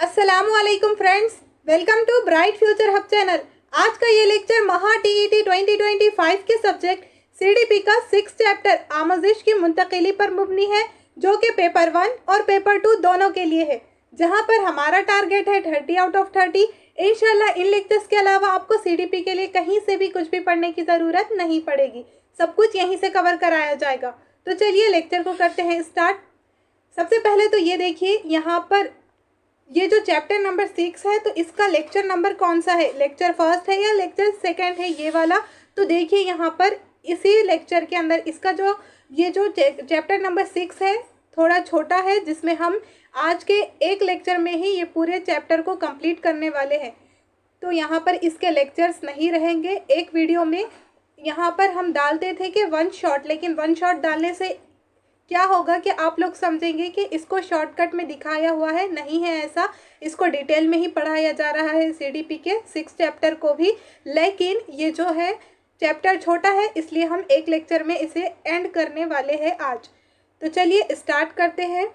अस्सलामुअलैकुम friends, welcome to Bright Future Hub channel. आज का ये लेक्चर महा टीईटी 2025 के सब्जेक्ट सीडीपी का 6 चैप्टर आमोजिश की मुंतकिली पर मुबनी है, जो कि पेपर 1 और पेपर 2 दोनों के लिए है, जहां पर हमारा टारगेट है 30 आउट ऑफ 30। इंशाल्लाह इन लेक्चर्स के अलावा आपको सीडीपी के लिए कहीं से भी कुछ भी पढ़ने की ज़रूरत नहीं पड़ेगी, सब कुछ यहीं से कवर कराया जाएगा। तो चलिए लेक्चर को करते हैं स्टार्ट। सबसे पहले तो ये देखिए, यहाँ पर ये जो चैप्टर नंबर 6 है, तो इसका लेक्चर नंबर कौन सा है, लेक्चर फर्स्ट है या लेक्चर सेकंड है, ये वाला। तो देखिए यहाँ पर इसी लेक्चर के अंदर इसका जो चैप्टर नंबर 6 है, थोड़ा छोटा है, जिसमें हम आज के एक लेक्चर में ही ये पूरे चैप्टर को कंप्लीट करने वाले हैं। तो यहाँ पर इसके लेक्चर्स नहीं रहेंगे एक वीडियो में। यहाँ पर हम डालते थे कि 1 शॉट, लेकिन 1 शॉट डालने से क्या होगा कि आप लोग समझेंगे कि इसको शॉर्टकट में दिखाया हुआ है, नहीं है ऐसा। इसको डिटेल में ही पढ़ाया जा रहा है सीडीपी के 6 चैप्टर को भी, लेकिन ये जो है चैप्टर छोटा है, इसलिए हम एक लेक्चर में इसे एंड करने वाले हैं आज। तो चलिए स्टार्ट करते हैं।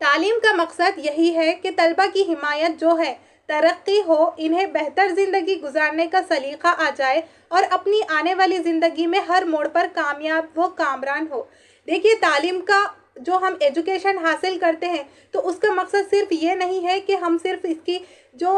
तालीम का मकसद यही है कि तलबा की हिमायत जो है, तरक्की हो, इन्हें बेहतर ज़िंदगी गुजारने का सलीका आ जाए और अपनी आने वाली ज़िंदगी में हर मोड़ पर कामयाब व कामरान हो। देखिए, तालीम का जो हम एजुकेशन हासिल करते हैं, तो उसका मकसद सिर्फ ये नहीं है कि हम सिर्फ इसकी जो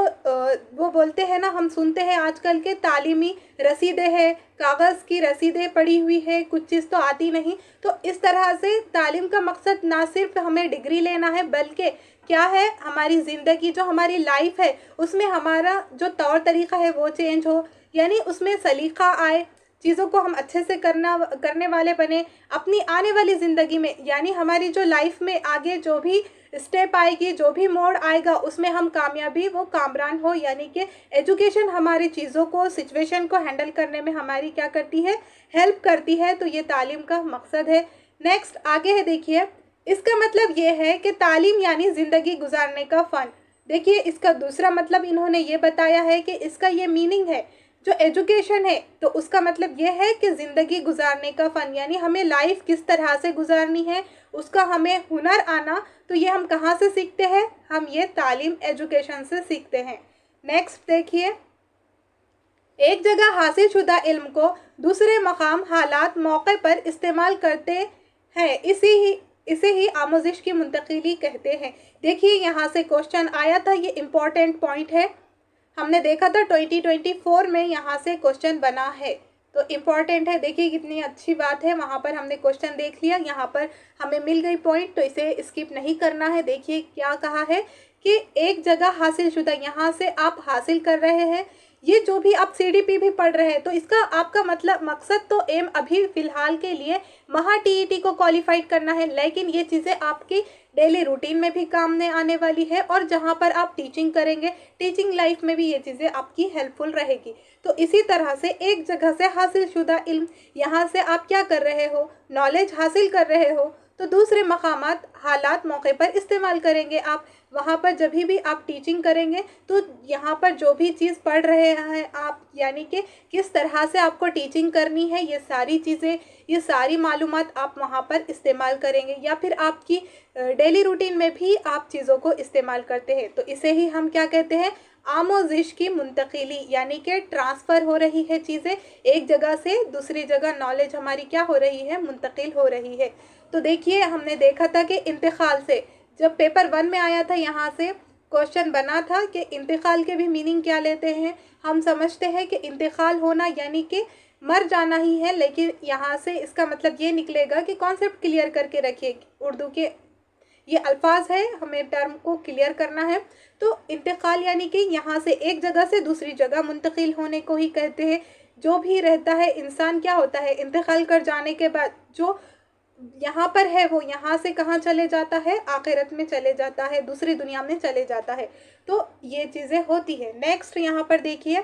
वो बोलते हैं ना, हम सुनते हैं आजकल के तालीमी रसीदें हैं, कागज़ की रसीदें पड़ी हुई है, कुछ चीज़ तो आती नहीं। तो इस तरह से तालीम का मकसद ना सिर्फ हमें डिग्री लेना है, बल्कि क्या है, हमारी ज़िंदगी जो हमारी लाइफ है, उसमें हमारा जो तौर तरीक़ा है वो चेंज हो, यानी उसमें सलीका आए, चीज़ों को हम अच्छे से करने वाले बने अपनी आने वाली ज़िंदगी में। यानी हमारी जो लाइफ में आगे जो भी स्टेप आएगी, जो भी मोड़ आएगा, उसमें हम कामयाबी वो कामरान हो। यानी कि एजुकेशन हमारी चीज़ों को, सिचुएशन को हैंडल करने में हमारी क्या करती है, हेल्प करती है। तो ये तालीम का मकसद है। नेक्स्ट आगे है, देखिए, इसका मतलब ये है कि तालीम यानी ज़िंदगी गुजारने का फ़न। देखिए, इसका दूसरा मतलब इन्होंने ये बताया है कि इसका ये मीनिंग है, जो एजुकेशन है, तो उसका मतलब ये है कि ज़िंदगी गुजारने का फ़न, यानी हमें लाइफ किस तरह से गुजारनी है, उसका हमें हुनर आना। तो ये हम कहाँ से सीखते हैं, हम ये तालीम एजुकेशन से सीखते हैं। नेक्स्ट देखिए, एक जगह हासिल शुदा इल्म को दूसरे मकाम, हालात, मौके पर इस्तेमाल करते हैं, इसे ही आमोजिश की मुंतकिली कहते हैं। देखिए, यहाँ से क्वेश्चन आया था, ये इम्पोर्टेंट पॉइंट है, हमने देखा था 2024 में यहाँ से क्वेश्चन बना है, तो इम्पॉर्टेंट है। देखिए कितनी अच्छी बात है, वहाँ पर हमने क्वेश्चन देख लिया, यहाँ पर हमें मिल गई पॉइंट, तो इसे स्किप नहीं करना है। देखिए क्या कहा है कि एक जगह हासिल शुदा, यहाँ से आप हासिल कर रहे हैं, ये जो भी आप सीडीपी भी पढ़ रहे हैं, तो इसका आपका मतलब मकसद तो एम अभी फ़िलहाल के लिए महा टीईटी को क्वालिफाइड करना है, लेकिन ये चीज़ें आपकी डेली रूटीन में भी काम में आने वाली है, और जहाँ पर आप टीचिंग करेंगे, टीचिंग लाइफ में भी ये चीज़ें आपकी हेल्पफुल रहेगी। तो इसी तरह से एक जगह से हासिल शुदा इल्म, यहाँ से आप क्या कर रहे हो, नॉलेज हासिल कर रहे हो, तो दूसरे मकामात, हालात, मौके पर इस्तेमाल करेंगे आप। वहाँ पर जब भी आप टीचिंग करेंगे, तो यहाँ पर जो भी चीज़ पढ़ रहे हैं आप, यानी कि किस तरह से आपको टीचिंग करनी है, ये सारी चीज़ें, ये सारी मालूमात आप वहाँ पर इस्तेमाल करेंगे, या फिर आपकी डेली रूटीन में भी आप चीज़ों को इस्तेमाल करते हैं। तो इसे ही हम क्या कहते हैं, आमोजिश की मुंतकिली, यानी कि ट्रांसफ़र हो रही है चीज़ें, एक जगह से दूसरी जगह नॉलेज हमारी क्या हो रही है, मुंतकिल हो रही है। तो देखिए, हमने देखा था कि इंतकाल से, जब पेपर 1 में आया था, यहाँ से क्वेश्चन बना था कि इंतकाल के भी मीनिंग क्या लेते हैं। हम समझते हैं कि इंतकाल होना यानी कि मर जाना ही है, लेकिन यहाँ से इसका मतलब ये निकलेगा कि कॉन्सेप्ट क्लियर करके रखिए, उर्दू के ये अल्फाज है, हमें टर्म को क्लियर करना है। तो इंतकाल यानी कि यहाँ से एक जगह से दूसरी जगह मुंतकिल होने को ही कहते हैं। जो भी रहता है इंसान, क्या होता है, इंतकाल कर जाने के बाद जो यहाँ पर है, वो यहाँ से कहाँ चले जाता है, आखिरत में चले जाता है, दूसरी दुनिया में चले जाता है। तो ये चीज़ें होती है। नेक्स्ट यहाँ पर देखिए,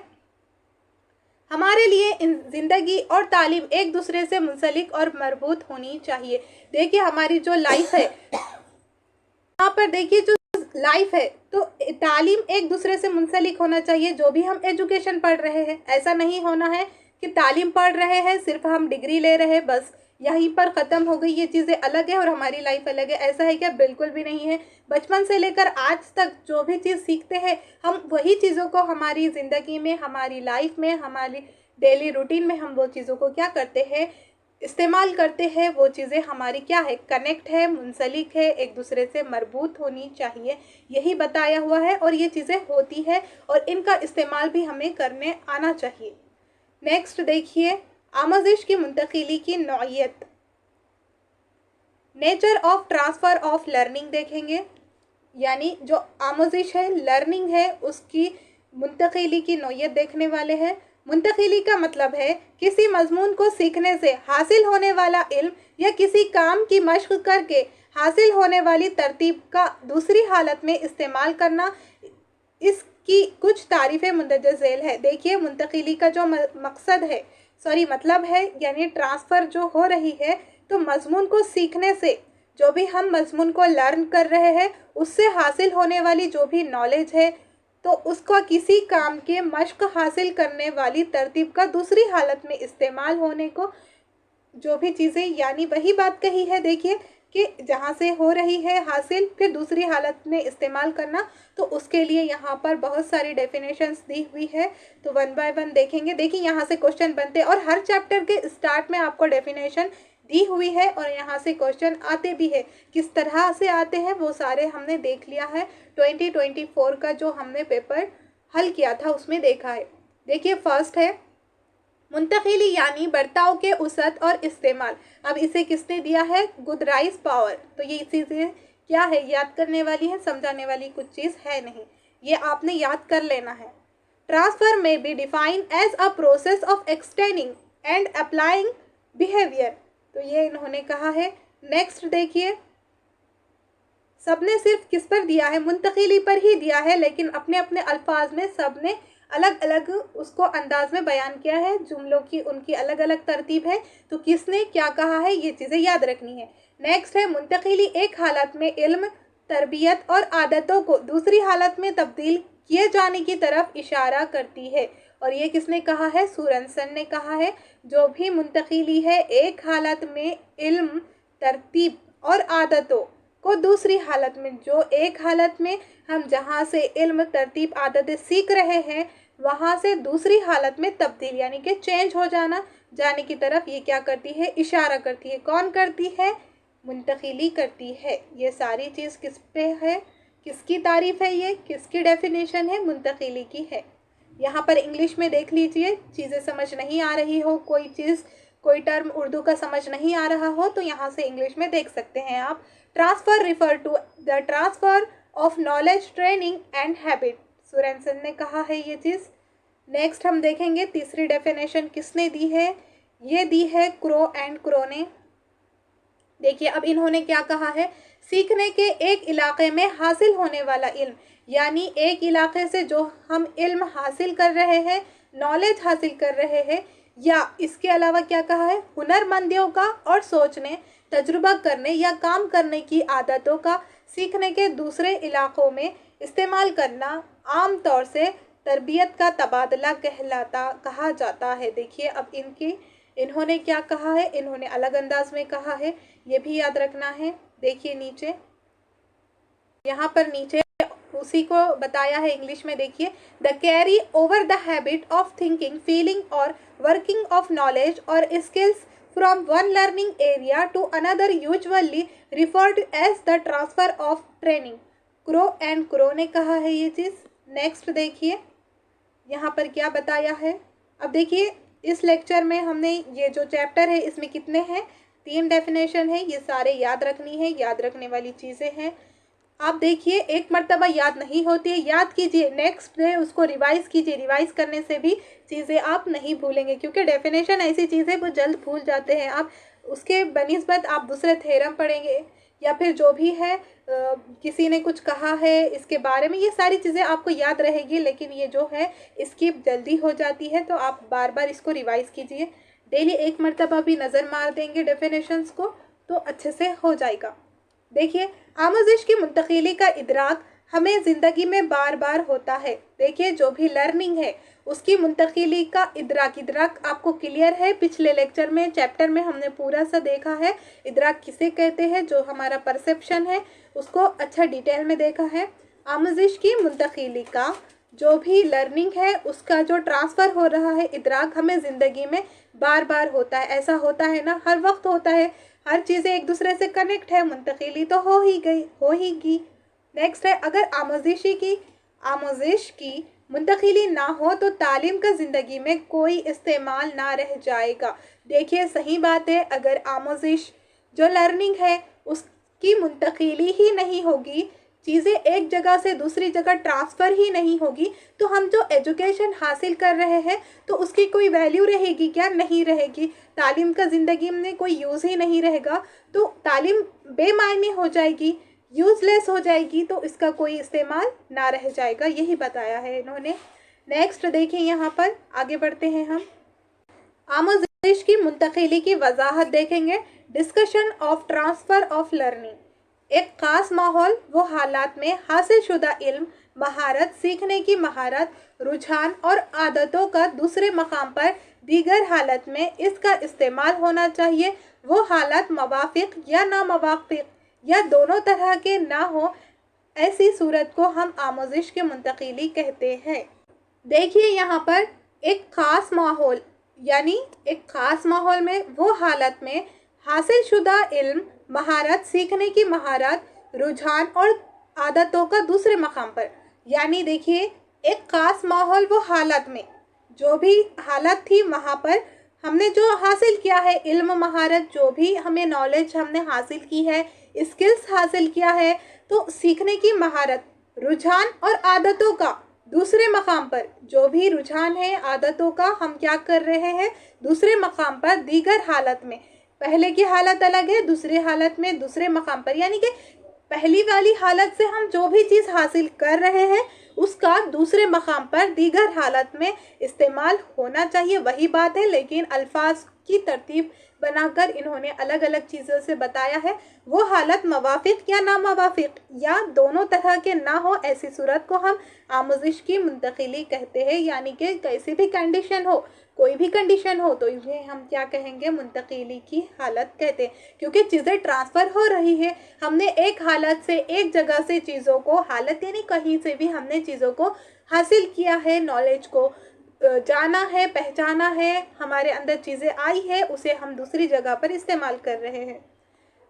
हमारे लिए ज़िंदगी और तालीम एक दूसरे से मुंसलिक और मरबूत होनी चाहिए। देखिए, हमारी जो लाइफ है, यहाँ पर देखिए जो लाइफ है, तो तालीम एक दूसरे से मुंसलिक होना चाहिए। जो भी हम एजुकेशन पढ़ रहे हैं, ऐसा नहीं होना है कि तालीम पढ़ रहे हैं, सिर्फ हम डिग्री ले रहे हैं, बस यहीं पर ख़त्म हो गई, ये चीज़ें अलग है और हमारी लाइफ अलग है, ऐसा है क्या? बिल्कुल भी नहीं है। बचपन से लेकर आज तक जो भी चीज़ सीखते हैं हम वही चीज़ों को हमारी ज़िंदगी में, हमारी लाइफ में, हमारी डेली रूटीन में हम वो चीज़ों को क्या करते हैं, इस्तेमाल करते हैं। वो चीज़ें हमारी क्या है, कनेक्ट है, मुंसलिक है, एक दूसरे से मरबूत होनी चाहिए, यही बताया हुआ है और ये चीज़ें होती है और इनका इस्तेमाल भी हमें करने आना चाहिए। नेक्स्ट देखिए, आमोजिश की मुंतकिली की नौइयत, nature of transfer of learning देखेंगे, यानी जो आमोजिश है, लर्निंग है, उसकी मुंतकिली की नौइयत देखने वाले हैं। मुंतकिली का मतलब है किसी मजमून को सीखने से हासिल होने वाला इल्म या किसी काम की मश्क करके हासिल होने वाली तरतीब का दूसरी हालत में इस्तेमाल करना। इसकी कुछ तारीफ़ें मुंदरज झेल है। देखिए, मुंतकिली का जो मकसद है, मतलब है, यानी ट्रांसफ़र जो हो रही है, तो मजमून को सीखने से, जो भी हम मजमून को लर्न कर रहे हैं, उससे हासिल होने वाली जो भी नॉलेज है, तो उसका किसी काम के मश्क हासिल करने वाली तरतीब का दूसरी हालत में इस्तेमाल होने को, जो भी चीज़ें, यानी वही बात कही है। देखिए कि जहाँ से हो रही है हासिल, फिर दूसरी हालत में इस्तेमाल करना, तो उसके लिए यहाँ पर बहुत सारी डेफिनेशंस दी हुई है, तो वन बाय वन देखेंगे। देखिए, यहाँ से क्वेश्चन बनते हैं और हर चैप्टर के स्टार्ट में आपको डेफिनेशन दी हुई है और यहाँ से क्वेश्चन आते भी है। किस तरह से आते हैं वो सारे हमने देख लिया है, 2024 का जो हमने पेपर हल किया था उसमें देखा है। देखिए, फर्स्ट है मुंतकिली, यानी बर्ताव के उसत और इस्तेमाल। अब इसे किसने दिया है? गुदराइस पावर। तो ये इसी से क्या है, याद करने वाली है, समझाने वाली कुछ चीज़ है नहीं, ये आपने याद कर लेना है। ट्रांसफर में be define as a process of extending and applying behaviour, तो ये इन्होंने कहा है। नेक्स्ट देखिए, सबने सिर्फ किस पर दिया है? मुंतकिली पर ही दिया है, लेकिन अपने अपने अल्फाज में सबने अलग अलग उसको अंदाज में बयान किया है। जुमलों की उनकी अलग अलग तरतीब है, तो किसने क्या कहा है ये चीज़ें याद रखनी है। नेक्स्ट है, मुंतकिली एक हालत में इल्म, तरबियत और आदतों को दूसरी हालत में तब्दील किए जाने की तरफ इशारा करती है, और ये किसने कहा है? सूरनसन ने कहा है। जो भी मुंतकिली है एक हालत में इल्म, तरतीब और आदतों को दूसरी हालत में, जो एक हालत में हम जहाँ से इल्म, तरतीब, आदतें सीख रहे हैं, वहाँ से दूसरी हालत में तब्दील, यानी कि चेंज हो जाना, जाने की तरफ ये क्या करती है? इशारा करती है। कौन करती है? मुंतकिली करती है। ये सारी चीज़ किस पे है, किसकी तारीफ़ है, ये किसकी डेफिनेशन है? मुंतकिली की है। यहाँ पर इंग्लिश में देख लीजिए, चीज़ें समझ नहीं आ रही हो, कोई चीज़, कोई टर्म उर्दू का समझ नहीं आ रहा हो, तो यहाँ से इंग्लिश में देख सकते हैं आप। Transfer refer to the transfer of knowledge, training and habit, Sorenson ने कहा है ये चीज़। नेक्स्ट हम देखेंगे तीसरी डेफिनेशन किसने दी है? ये दी है क्रो एंड क्रो ने। देखिए, अब इन्होंने क्या कहा है? सीखने के एक इलाके में हासिल होने वाला इल्म, यानी एक इलाके से जो हम इल्म हासिल कर रहे हैं, नॉलेज हासिल कर रहे हैं, या इसके अलावा क्या कहा है? हुनरमंदियों का और सोचने, तजुर्बा करने या काम करने की आदतों का सीखने के दूसरे इलाकों में इस्तेमाल करना आम तौर से तरबियत का तबादला कहा जाता है। देखिए, अब इन्होंने क्या कहा है? इन्होंने अलग अंदाज में कहा है, ये भी याद रखना है। देखिए नीचे, यहाँ पर नीचे उसी को बताया है इंग्लिश में। देखिए, the carry over the habit of thinking, feeling और वर्किंग ऑफ नॉलेज और skills from one learning area to another usually referred as the transfer of training. Crow and Crow ने कहा है ये चीज़। नेक्स्ट देखिए, यहाँ पर क्या बताया है। अब देखिए, इस लेक्चर में हमने ये जो चैप्टर है इसमें कितने हैं? 3 डेफिनेशन है, ये सारे याद रखनी है, याद रखने वाली चीज़ें हैं। आप देखिए, एक मर्तबा याद नहीं होती है, याद कीजिए, नेक्स्ट डे उसको रिवाइज़ कीजिए, रिवाइज़ करने से भी चीज़ें आप नहीं भूलेंगे, क्योंकि डेफिनेशन ऐसी चीज़ है वो जल्द भूल जाते हैं आप। उसके बनिस्बत आप दूसरे थ्योरम पढ़ेंगे या फिर जो भी है, किसी ने कुछ कहा है इसके बारे में, ये सारी चीज़ें आपको याद रहेगी, लेकिन ये जो है स्किप जल्दी हो जाती है, तो आप बार बार इसको रिवाइज़ कीजिए। डेली एक मर्तबा भी नज़र मार देंगे डेफिनेशंस को तो अच्छे से हो जाएगा। देखिए, आमोजिश की मुंतकिली का इदराक हमें ज़िंदगी में बार बार होता है। देखिए, जो भी लर्निंग है उसकी मुंतकिली का इदराक आपको क्लियर है। पिछले लेक्चर में, चैप्टर में हमने पूरा सा देखा है इदराक किसे कहते हैं। जो हमारा परसेप्शन है उसको अच्छा डिटेल में देखा है। आमोजिश की मुंतकिली का जो भी लर्निंग है उसका जो ट्रांसफ़र हो रहा है इदराक, हमें ज़िंदगी में बार बार होता है। ऐसा होता है ना, हर वक्त होता है। हर चीज़ें एक दूसरे से कनेक्ट है, मुंतकिली तो हो ही गई, हो ही गई। नेक्स्ट है, अगर आमोजिश की मुंतकिली ना हो तो तालीम का ज़िंदगी में कोई इस्तेमाल ना रह जाएगा। देखिए, सही बात है। अगर आमोजिश जो लर्निंग है उसकी मुंतकिली ही नहीं होगी, चीज़ें एक जगह से दूसरी जगह ट्रांसफ़र ही नहीं होगी, तो हम जो एजुकेशन हासिल कर रहे हैं तो उसकी कोई वैल्यू रहेगी क्या? नहीं रहेगी। तालीम का ज़िंदगी में कोई यूज़ ही नहीं रहेगा, तो तालीम बेमायने हो जाएगी, यूज़लेस हो जाएगी, तो इसका कोई इस्तेमाल ना रह जाएगा। यही बताया है इन्होंने। नेक्स्ट देखिए, यहाँ पर आगे बढ़ते हैं हम। आमोजिश की मुंतकिली की वजाहत देखेंगे। Discussion of transfer of learning. एक ख़ास माहौल वो हालात में हासिल शुदा इल्म, महारत, सीखने की महारत, रुझान और आदतों का दूसरे मकाम पर दीगर हालत में इसका इस्तेमाल होना चाहिए। वो हालात मवाफ़िक़ या नामवाफ़िक़ या दोनों तरह के ना हो, ऐसी सूरत को हम आमोजिश की मुंतकिली कहते हैं। देखिए, यहाँ पर एक ख़ास माहौल, यानी एक ख़ास माहौल में वो हालत में हासिल शुदा इल्म, महारत, सीखने की महारत, रुझान और आदतों का दूसरे मकाम पर। यानी देखिए, एक ख़ास माहौल वो हालत में, जो भी हालत थी वहाँ पर हमने जो हासिल किया है इल्म, महारत, जो भी हमें नॉलेज हमने हासिल की है, स्किल्स हासिल किया है, तो सीखने की महारत, रुझान और आदतों का दूसरे मकाम पर, जो भी रुझान है आदतों का हम क्या कर रहे हैं दूसरे मकाम पर, दीगर हालत में। पहले की हालत अलग है, दूसरी हालत में दूसरे मकाम पर, यानी कि पहली वाली हालत से हम जो भी चीज़ हासिल कर रहे हैं उसका दूसरे मकाम पर दीगर हालत में इस्तेमाल होना चाहिए। वही बात है, लेकिन अल्फाज की तरतीब बनाकर इन्होंने अलग अलग चीज़ों से बताया है। वो हालत मवाफ़िक़ या नामवाफ़िक़ या दोनों तरह के ना हो, ऐसी सूरत को हम आमोजिश की मुंतकिली कहते हैं। यानी कि कैसी भी कंडीशन हो, कोई भी कंडीशन हो, तो इन्हें हम क्या कहेंगे? मुंतकिली की हालत कहते हैं। क्योंकि चीज़ें ट्रांसफ़र हो रही है, हमने एक हालत से, एक जगह से चीज़ों को, हालत यानी कहीं से भी हमने चीज़ों को हासिल किया है, नॉलेज को जाना है, पहचाना है, हमारे अंदर चीज़ें आई है, उसे हम दूसरी जगह पर इस्तेमाल कर रहे हैं।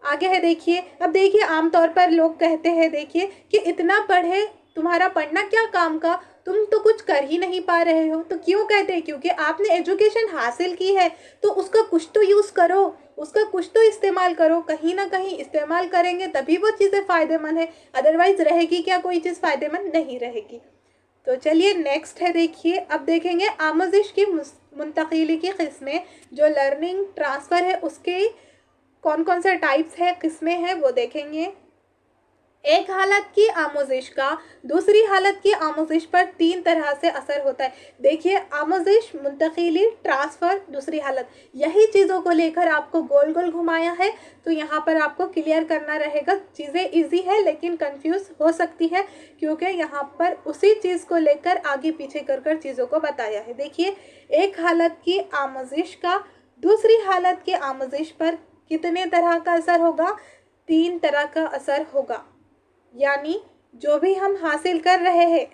आगे है देखिए, अब देखिए, आमतौर पर लोग कहते हैं देखिए कि इतना पढ़े, तुम्हारा पढ़ना क्या काम का, तुम तो कुछ कर ही नहीं पा रहे हो। तो क्यों कहते हैं? क्योंकि आपने एजुकेशन हासिल की है तो उसका कुछ तो यूज़ करो, उसका कुछ तो इस्तेमाल करो। कहीं ना कहीं इस्तेमाल करेंगे तभी वो चीज़ें फ़ायदेमंद है, अदरवाइज़ रहेगी क्या कोई चीज़ फ़ायदेमंद? नहीं रहेगी। तो चलिए नेक्स्ट है देखिए, अब देखेंगे आमोजिश की मुंतकिली की किस्में। जो लर्निंग ट्रांसफ़र है उसके कौन कौन से टाइप्स है, किस्में हैं, वो देखेंगे। एक हालत की आमोजिश का दूसरी हालत की आमोजिश पर तीन तरह से असर होता है। देखिए, आमोजिश, मुंतकिली, ट्रांसफ़र, दूसरी हालत, यही चीज़ों को लेकर आपको गोल गोल घुमाया है। तो यहाँ पर आपको क्लियर करना रहेगा। चीज़ें इजी है लेकिन कंफ्यूज हो सकती है, क्योंकि यहाँ पर उसी चीज़ को लेकर आगे पीछे कर चीज़ों को बताया है। देखिए, एक हालत की आमोजिश का दूसरी हालत की आमोजिश पर कितने तरह का असर होगा? तीन तरह का असर होगा। यानी जो भी हम हासिल कर रहे हैं,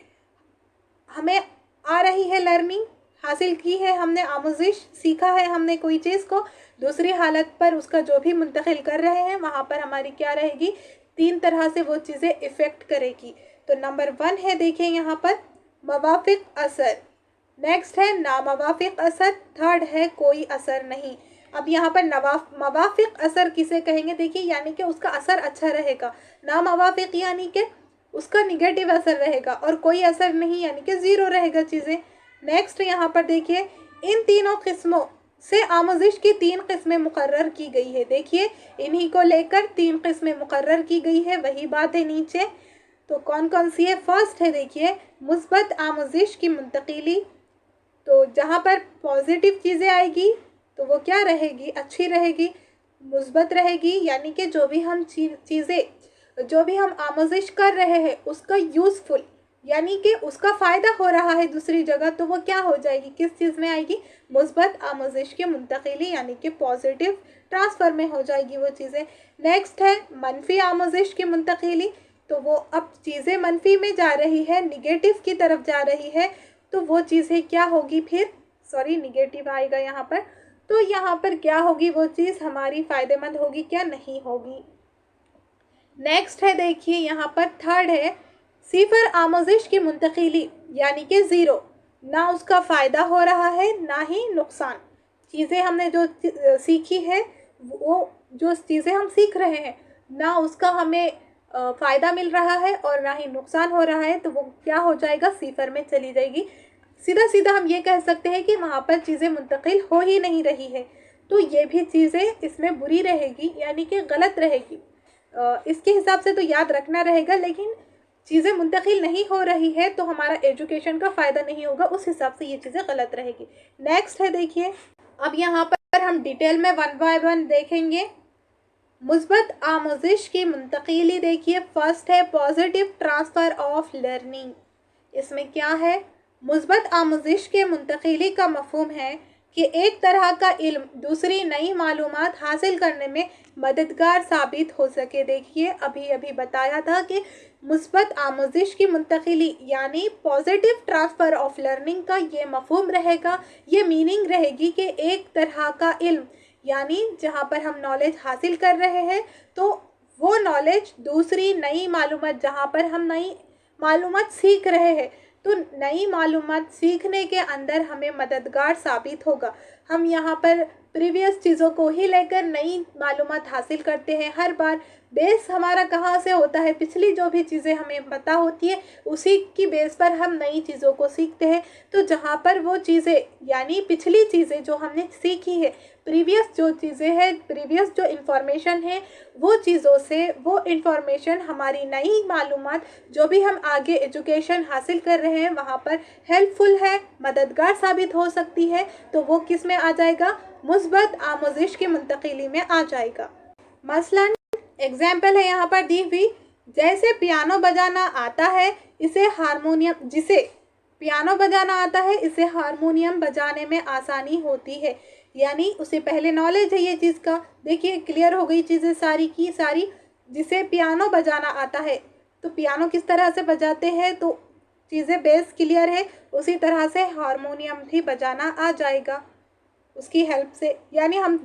हमें आ रही है लर्निंग, हासिल की है हमने आमोजिश, सीखा है हमने कोई चीज़ को, दूसरी हालत पर उसका जो भी मुंतकिल कर रहे हैं वहाँ पर हमारी क्या रहेगी? तीन तरह से वो चीज़ें इफ़ेक्ट करेगी। तो नंबर 1 है, देखिए यहाँ पर मवाफ़िक़ असर, नेक्स्ट है नामवाफ़िक़ असर, थर्ड है कोई असर नहीं। अब यहाँ पर मवाफ़िक़ असर किसे कहेंगे? देखिए, यानी कि उसका असर अच्छा रहेगा। नामवाफ़िक़ यानी कि उसका निगेटिव असर रहेगा, और कोई असर नहीं यानी कि ज़ीरो रहेगा चीज़ें। नेक्स्ट यहाँ पर देखिए, इन तीनों किस्मों से आमोजिश की 3 किस्में मुकर्रर की गई है। देखिए, इन्हीं को लेकर 3 किस्में मुकर्रर की गई है, वही बात है नीचे। तो कौन कौन सी है? फर्स्ट है देखिए, मुस्बत आमोजिश की मुंतकिली। तो जहाँ पर पॉजिटिव चीज़ें आएगी तो वो क्या रहेगी? अच्छी रहेगी, मुस्बत रहेगी। यानी कि जो भी हम चीज़ें जो भी हम आमोजिश कर रहे हैं उसका यूज़फुल यानी कि उसका फ़ायदा हो रहा है दूसरी जगह, तो वो क्या हो जाएगी, किस चीज़ में आएगी, मुस्बत आमोजिश की मुंतकिली यानी कि पॉजिटिव ट्रांसफ़र में हो जाएगी वो चीज़ें। नेक्स्ट है मनफी आमोजिश की मुंतकिली, तो वो अब चीज़ें मनफी में जा रही है, निगेटिव की तरफ जा रही है, तो वो चीज़ें क्या होगी फिर, सॉरी निगेटिव आएगा यहाँ पर, तो यहाँ पर क्या होगी, वो चीज़ हमारी फ़ायदेमंद होगी क्या, नहीं होगी। नेक्स्ट है देखिए यहाँ पर थर्ड है सिफर आमोजिश की मुंतकिली यानी कि ज़ीरो, ना उसका फ़ायदा हो रहा है ना ही नुकसान। चीज़ें हमने जो सीखी है, वो जो चीज़ें हम सीख रहे हैं ना उसका हमें फ़ायदा मिल रहा है और ना ही नुकसान हो रहा है, तो वो क्या हो जाएगा, सिफर में चली जाएगी। सीधा सीधा हम ये कह सकते हैं कि वहाँ पर चीज़ें मुंतकिल हो ही नहीं रही है, तो ये भी चीज़ें इसमें बुरी रहेगी यानी कि गलत रहेगी। इसके हिसाब से तो याद रखना रहेगा, लेकिन चीज़ें मुंतकिल नहीं हो रही है तो हमारा एजुकेशन का फ़ायदा नहीं होगा, उस हिसाब से ये चीज़ें गलत रहेगी। नेक्स्ट है देखिए, अब यहाँ पर हम डिटेल में वन बाय वन देखेंगे। मुस्बत आमोजिश की मुंतकिली देखिए, फर्स्ट है पॉजिटिव ट्रांसफ़र ऑफ लर्निंग। इसमें क्या है, मुस्बत आमोजिश के मुंतकिली का मफहूम है कि एक तरह का इल्म दूसरी नई मालूमात हासिल करने में मददगार साबित हो सके। देखिए अभी अभी बताया था कि मुस्बत आमोजिश की मुंतकिली यानी पॉजिटिव ट्रांसफ़र ऑफ लर्निंग का ये मफहूम रहेगा, ये मीनिंग रहेगी कि एक तरह का इल्म यानी जहाँ पर हम नॉलेज हासिल कर रहे हैं, तो वो नॉलेज दूसरी नई मालूमात, जहाँ पर हम नई मालूमात सीख रहे हैं, तो नई मालूमात सीखने के अंदर हमें मददगार साबित होगा। हम यहाँ पर प्रीवियस चीज़ों को ही लेकर नई मालूमात हासिल करते हैं, हर बार बेस हमारा कहाँ से होता है, पिछली जो भी चीज़ें हमें पता होती है उसी की बेस पर हम नई चीज़ों को सीखते हैं। तो जहाँ पर वो चीज़ें यानी पिछली चीज़ें जो हमने सीखी है, प्रीवियस जो चीज़ें हैं, प्रीवियस जो इन्फॉर्मेशन है, वो चीज़ों से वो इन्फॉर्मेशन हमारी नई मालूमात जो भी हम आगे एजुकेशन हासिल कर रहे हैं वहाँ पर हेल्पफुल है, मददगार साबित हो सकती है, तो वो किस में आ जाएगा, मुस्बत आमोजिश की मुंतकिली में आ जाएगा। मसलन एग्जाम्पल है यहाँ पर दी हुई, जैसे पियानो बजाना आता है इसे हारमोनियम, जिसे पियानो बजाना आता है इसे हारमोनियम बजाने में आसानी होती है, यानी उसे पहले नॉलेज है ये चीज़ का। देखिए क्लियर हो गई चीज़ें सारी की सारी। जिसे पियानो बजाना आता है, तो पियानो किस तरह से बजाते हैं, तो चीज़ें बेस क्लियर है, उसी तरह से हारमोनियम भी बजाना आ जाएगा उसकी हेल्प से। यानी हम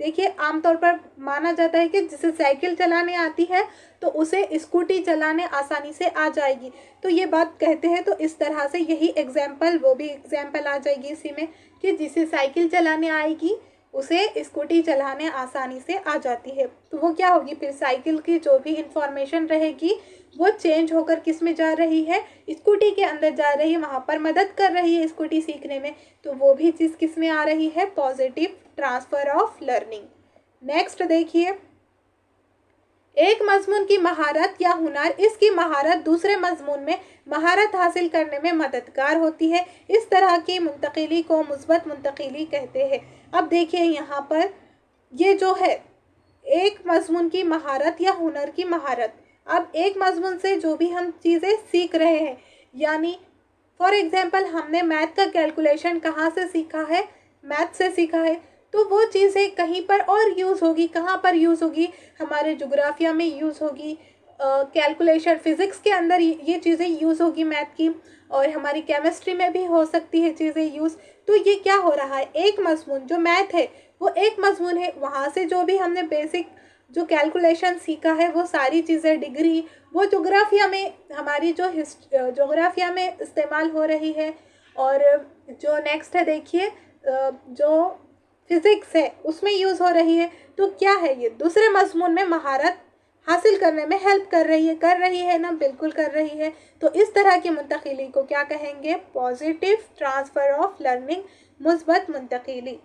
देखिए आमतौर पर माना जाता है कि जिसे साइकिल चलाने आती है तो उसे स्कूटी चलाने आसानी से आ जाएगी, तो ये बात कहते हैं। तो इस तरह से यही एग्जाम्पल, वो भी एग्जाम्पल आ जाएगी इसी में कि जिसे साइकिल चलाने आएगी उसे स्कूटी चलाने आसानी से आ जाती है। तो वो क्या होगी फिर, साइकिल की जो भी इंफॉर्मेशन रहेगी वो चेंज होकर किस में जा रही है, स्कूटी के अंदर जा रही है, वहाँ पर मदद कर रही है स्कूटी सीखने में, तो वो भी चीज़ किस में आ रही है, positive transfer of learning. Next देखिए, एक मजमून की महारत या हुनर इसकी महारत दूसरे मजमून में महारत हासिल करने में मददगार होती है। इस तरह की मुंतकिली को मुस्बत मुंतकिली कहते हैं। अब देखिए यहाँ पर ये जो है एक मजमून की महारत या हुनर की महारत, अब एक मजमून से जो भी हम चीज़ें सीख रहे हैं, यानी फॉर एग्जांपल हमने मैथ का कैलकुलेशन कहाँ से सीखा है, मैथ से सीखा है, तो वो चीज़ें कहीं पर और यूज़ होगी, कहाँ पर यूज़ होगी, हमारे जोग्राफिया में यूज़ होगी, कैलकुलेशन फिज़िक्स के अंदर ये चीज़ें यूज़ होगी मैथ की, और हमारी केमिस्ट्री में भी हो सकती है चीज़ें यूज़। तो ये क्या हो रहा है, एक मजमून जो मैथ है वो एक मजमून है, वहाँ से जो भी हमने बेसिक जो कैलकुलेशन सीखा है वो सारी चीज़ें डिग्री वो जोग्राफिया में हमारी जो जोग्राफिया में इस्तेमाल हो रही है। और जो नेक्स्ट है देखिए जो फिज़िक्स है उसमें यूज़ हो रही है। तो क्या है, ये दूसरे मजमून में महारत हासिल करने में हेल्प कर रही है ना, बिल्कुल कर रही है। तो इस तरह की मुंतकिली को क्या कहेंगे, पॉजिटिव ट्रांसफ़र ऑफ लर्निंग, मुस्बत मुंतकिली।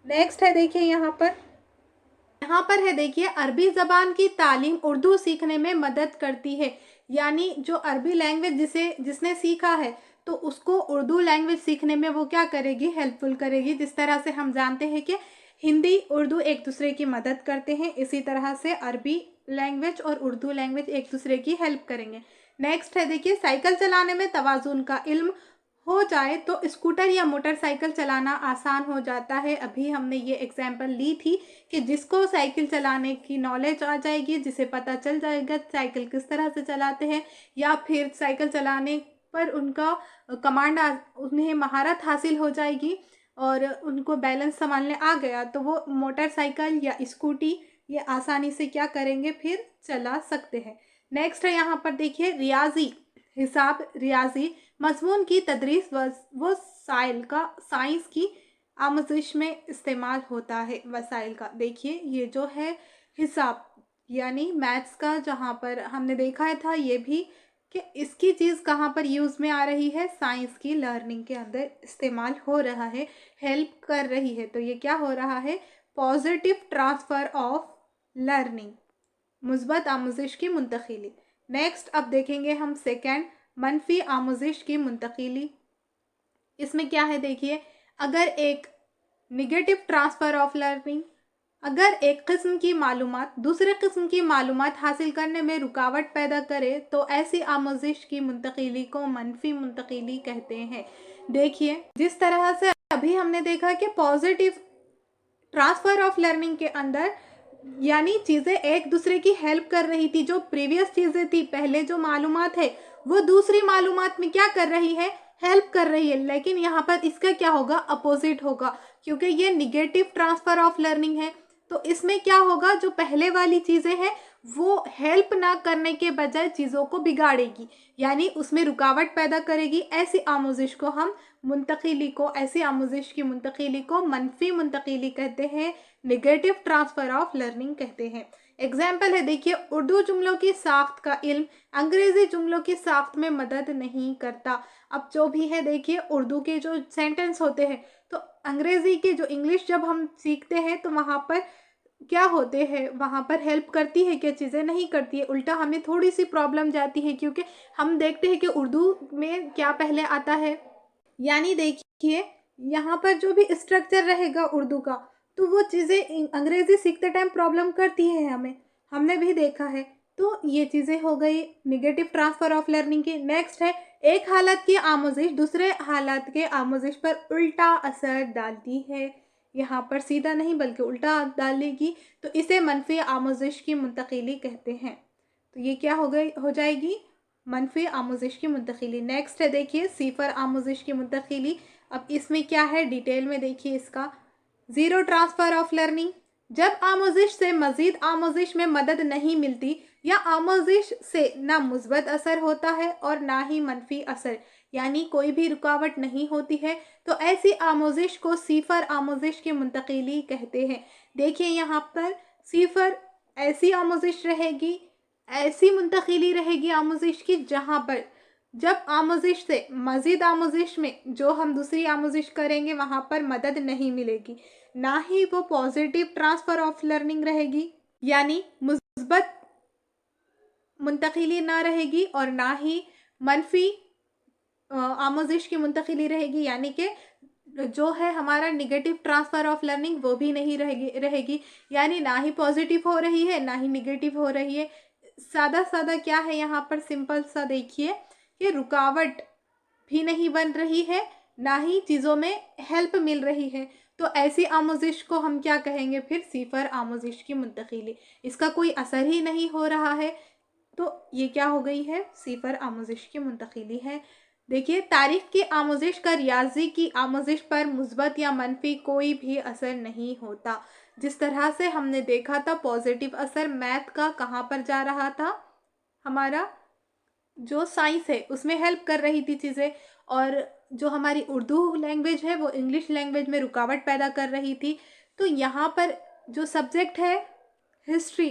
नेक्स्ट है देखिए यहाँ पर है देखिए, अरबी ज़बान की तालीम उर्दू सीखने में मदद करती है, यानी जो अरबी लैंग्वेज जिसने सीखा है तो उसको उर्दू लैंग्वेज सीखने में वो क्या करेगी, हेल्पफुल करेगी। जिस तरह से हम जानते हैं कि हिंदी उर्दू एक दूसरे की मदद करते हैं, इसी तरह से अरबी लैंग्वेज और उर्दू लैंग्वेज एक दूसरे की हेल्प करेंगे। नेक्स्ट है देखिए, साइकिल चलाने में तवाज़ुन का इल्म हो जाए तो स्कूटर या मोटरसाइकिल चलाना आसान हो जाता है। अभी हमने ये एग्जाम्पल ली थी कि जिसको साइकिल चलाने की नॉलेज आ जाएगी, जिसे पता चल जाएगा साइकिल किस तरह से चलाते हैं, या फिर साइकिल चलाने पर उनका उन्हें महारत हासिल हो जाएगी और उनको बैलेंस संभालने आ गया, तो वो मोटरसाइकिल या स्कूटी ये आसानी से क्या करेंगे, फिर चला सकते हैं। नेक्स्ट है यहाँ पर देखिए, रियाजी हिसाब रियाजी मजमून की तदरीस वो साइंस की आमोजिश में इस्तेमाल होता है। वसाइल का देखिए, ये जो है हिसाब यानी मैथ्स का, जहाँ पर हमने देखा था ये भी कि इसकी चीज़ कहाँ पर यूज़ में आ रही है, साइंस की लर्निंग के अंदर इस्तेमाल हो रहा है, हेल्प कर रही है। तो ये क्या हो रहा है, पॉजिटिव ट्रांसफ़र ऑफ लर्निंग, मुस्बत आमोजिश की मुंतकिली। नेक्स्ट अब देखेंगे हम सेकेंड, मनफी आमोजिश की मुंतकिली। इसमें क्या है देखिए, अगर एक निगेटिव ट्रांसफ़र ऑफ लर्निंग, अगर एक किस्म की मालूमात दूसरे किस्म की मालूमात हासिल करने में रुकावट पैदा करे तो ऐसी आमोजिश की मुंतकिली को मनफी मुंतकिली कहते हैं। देखिए, जिस तरह से अभी हमने देखा कि पॉजिटिव ट्रांसफ़र ऑफ लर्निंग के अंदर यानी चीज़ें एक दूसरे की हेल्प कर रही थी, जो प्रीवियस चीज़ें थी, पहले जो मालूमात है वो दूसरी मालूमात में क्या कर रही है, हेल्प कर रही है। लेकिन यहाँ पर इसका क्या होगा, अपोजिट होगा, क्योंकि ये निगेटिव ट्रांसफ़र ऑफ लर्निंग है। तो इसमें क्या होगा, जो पहले वाली चीज़ें हैं वो हेल्प ना करने के बजाय चीज़ों को बिगाड़ेगी, यानी उसमें रुकावट पैदा करेगी। ऐसी आमोजिश को हम ऐसी आमोजिश की मुंतकिली को मनफी मुंतकिली कहते हैं, निगेटिव ट्रांसफ़र ऑफ लर्निंग कहते हैं। एग्जाम्पल है देखिए, उर्दू जुमलों की साख्त का इल्म अंग्रेज़ी जुमलों की साख्त में मदद नहीं करता। अब जो भी है देखिए, उर्दू के जो सेंटेंस होते हैं, तो अंग्रेज़ी के जो इंग्लिश जब हम सीखते हैं तो वहाँ पर क्या होते हैं, वहाँ पर हेल्प करती है क्या चीज़ें, नहीं करती है, उल्टा हमें थोड़ी सी प्रॉब्लम जाती है, क्योंकि हम देखते हैं कि उर्दू में क्या पहले आता है। यानी देखिए, यहाँ पर जो भी स्ट्रक्चर रहेगा उर्दू का, तो वो चीज़ें अंग्रेज़ी सीखते टाइम प्रॉब्लम करती है हमें, हमने भी देखा है। तो ये चीज़ें हो गई निगेटिव ट्रांसफ़र ऑफ लर्निंग की। नेक्स्ट है, एक हालत की आमोजिश दूसरे हालत के आमोजिश पर उल्टा असर डालती है। यहाँ पर सीधा नहीं बल्कि उल्टा डालेगी, तो इसे मनफी आमोजिश की मुंतकिली कहते हैं। तो ये क्या हो जाएगी, मनफी आमोजिश की मुंतकिली। नेक्स्ट है देखिए, सीफर आमोजिश की मुंतकिली। अब इसमें क्या है, डिटेल में देखिए इसका। ज़ीरो ट्रांसफ़र ऑफ लर्निंग, जब आमोजिश से मज़ीद आमोजिश में मदद नहीं मिलती या आमोजिश से ना मुस्बत असर होता है और ना ही मनफी असर, यानी कोई भी रुकावट नहीं होती है, तो ऐसी आमोजिश को सीफर आमोजिश की मुंतकिली कहते हैं। देखिए यहाँ पर सीफर ऐसी आमोजिश रहेगी, ऐसी मुंतकिली रहेगी आमोजिश की, जहाँ पर जब आमोजिश से मज़ीद आमोजिश में जो हम दूसरी आमोजिश करेंगे वहाँ पर मदद नहीं मिलेगी, ना ही वो पॉजिटिव ट्रांसफ़र ऑफ लर्निंग रहेगी, यानी मुस्बत मुंतकिली ना रहेगी, और ना ही मनफी आमोजिश की मुंतकिली रहेगी, यानी कि जो है हमारा निगेटिव ट्रांसफ़र ऑफ लर्निंग वो भी नहीं रहेगी, यानी ना ही पॉजिटिव हो रही है ना ही निगेटिव हो रही है। सादा क्या है यहाँ पर, सिंपल सा देखिए कि रुकावट भी नहीं बन रही है, ना ही चीज़ों में हेल्प मिल रही है। तो ऐसी आमोजिश को हम क्या कहेंगे फिर, सीफर आमोजिश की मुंतकिली। इसका कोई असर ही नहीं हो रहा है, तो ये क्या हो गई है, सीफर आमोजिश की मुंतकिली है। देखिए, तारीफ़ की आमोजिश का रियाजी की आमोजिश पर मुस्बत या मनफी कोई भी असर नहीं होता। जिस तरह से हमने देखा था पॉजिटिव असर मैथ का कहाँ पर जा रहा था, हमारा जो साइंस है उसमें हेल्प कर रही थी चीज़ें, और जो हमारी उर्दू लैंग्वेज है वो इंग्लिश लैंग्वेज में रुकावट पैदा कर रही थी। तो यहाँ पर जो सब्जेक्ट है हिस्ट्री,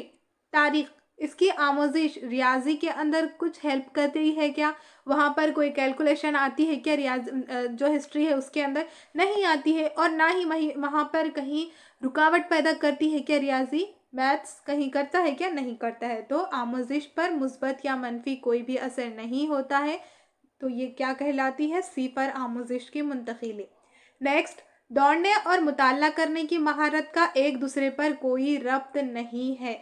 तारीख़, इसकी आमोजिश रियाजी के अंदर कुछ हेल्प करती है क्या, वहाँ पर कोई कैलकुलेशन आती है क्या, जो हिस्ट्री है उसके अंदर नहीं आती है, और ना ही वहाँ पर कहीं रुकावट पैदा करती है क्या रियाजी, मैथ्स कहीं करता है क्या, नहीं करता है। तो आमोजिश पर मुस्बत या मनफी कोई भी असर नहीं होता है, तो ये क्या कहलाती है, सीफर आमोजिश की मुंतकिली। नेक्स्ट, दौड़ने और मुताला करने की महारत का एक दूसरे पर कोई रब्त नहीं है।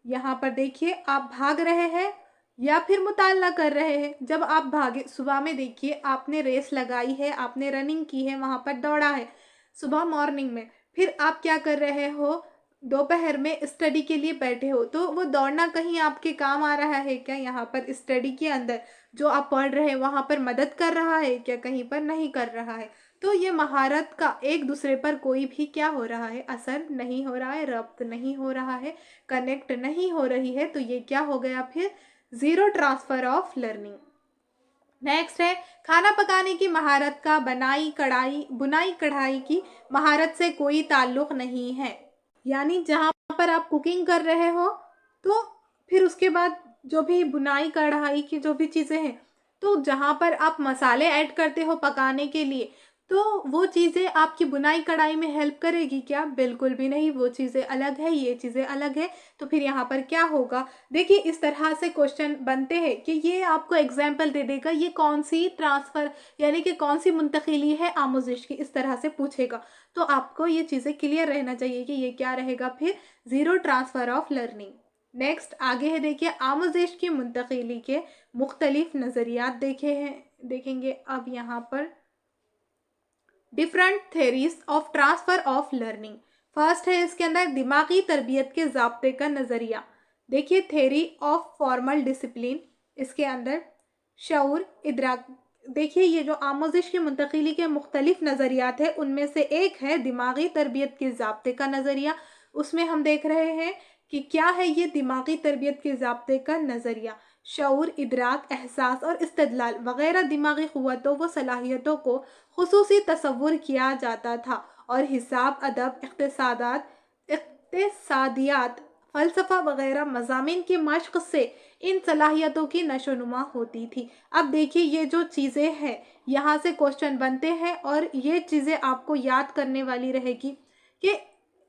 यहाँ पर देखिए आप भाग रहे हैं या फिर मुतालना कर रहे हैं। जब आप भागे, सुबह में देखिए आपने रेस लगाई है, आपने रनिंग की है, वहाँ पर दौड़ा है सुबह मॉर्निंग में, फिर आप क्या कर रहे हो, दोपहर में स्टडी के लिए बैठे हो, तो वो दौड़ना कहीं आपके काम आ रहा है क्या? यहाँ पर स्टडी के अंदर जो आप पढ़ रहे हैं वहाँ पर मदद कर रहा है क्या? कहीं पर नहीं कर रहा है। तो ये महारत का एक दूसरे पर कोई भी क्या हो रहा है, असर नहीं हो रहा है, रब्त नहीं हो रहा है, कनेक्ट नहीं हो रही है। तो ये क्या हो गया फिर? Zero transfer of learning. Next है खाना पकाने की महारत का बुनाई कढ़ाई की महारत से कोई ताल्लुक नहीं है। यानी जहाँ पर आप कुकिंग कर रहे हो, तो फिर उसके बाद जो भी बुनाई कढ़ाई की जो भी चीज़ें हैं, तो जहाँ पर आप मसाले ऐड करते हो पकाने के लिए, तो वो चीज़ें आपकी बुनाई कढ़ाई में हेल्प करेगी क्या? बिल्कुल भी नहीं। वो चीज़ें अलग है, ये चीज़ें अलग है। तो फिर यहाँ पर क्या होगा? देखिए इस तरह से क्वेश्चन बनते हैं कि ये आपको एग्जाम्पल दे देगा, ये कौन सी ट्रांसफ़र यानी कि कौन सी मुंतकिली है आमोजिश की, इस तरह से पूछेगा। तो आपको ये चीज़ें क्लियर रहना चाहिए कि ये क्या रहेगा फिर? Zero transfer of learning. Next आगे है देखिए आमोजिश की मुंतकिली के मुख्तलिफ नज़रियात देखेंगे अब यहाँ पर different theories of transfer of learning. First है इसके अंदर दिमागी तरबियत के ज़ाब्ते का नज़रिया। देखिए थेरी ऑफ फॉर्मल डिसिप्लिन, इसके अंदर शऊर इदराक। देखिए ये जो आमोजिश की मुंतकिली के मुख्तलिफ नज़रियात हैं उनमें से एक है दिमागी तरबियत के ज़ाब्ते का नज़रिया। उसमें हम देख रहे हैं कि क्या है ये दिमागी तरबियत के ज़ाब्ते का नज़रिया। शऊर, इदराक, एहसास और इस्तदलाल वग़ैरह दिमागी क़ुव्वतों व सलाहियतों को ख़ुसूसी तसव्वुर किया जाता था और हिसाब, अदब, इक़्तिसादियात, फ़लसफ़ा वग़ैरह मज़ामीन की मश्क़ से इन सलाहियतों की नशोनुमा होती थी। अब देखिए ये जो चीज़ें हैं यहाँ से क्वेश्चन बनते हैं और ये चीज़ें आपको याद करने वाली रहेगी कि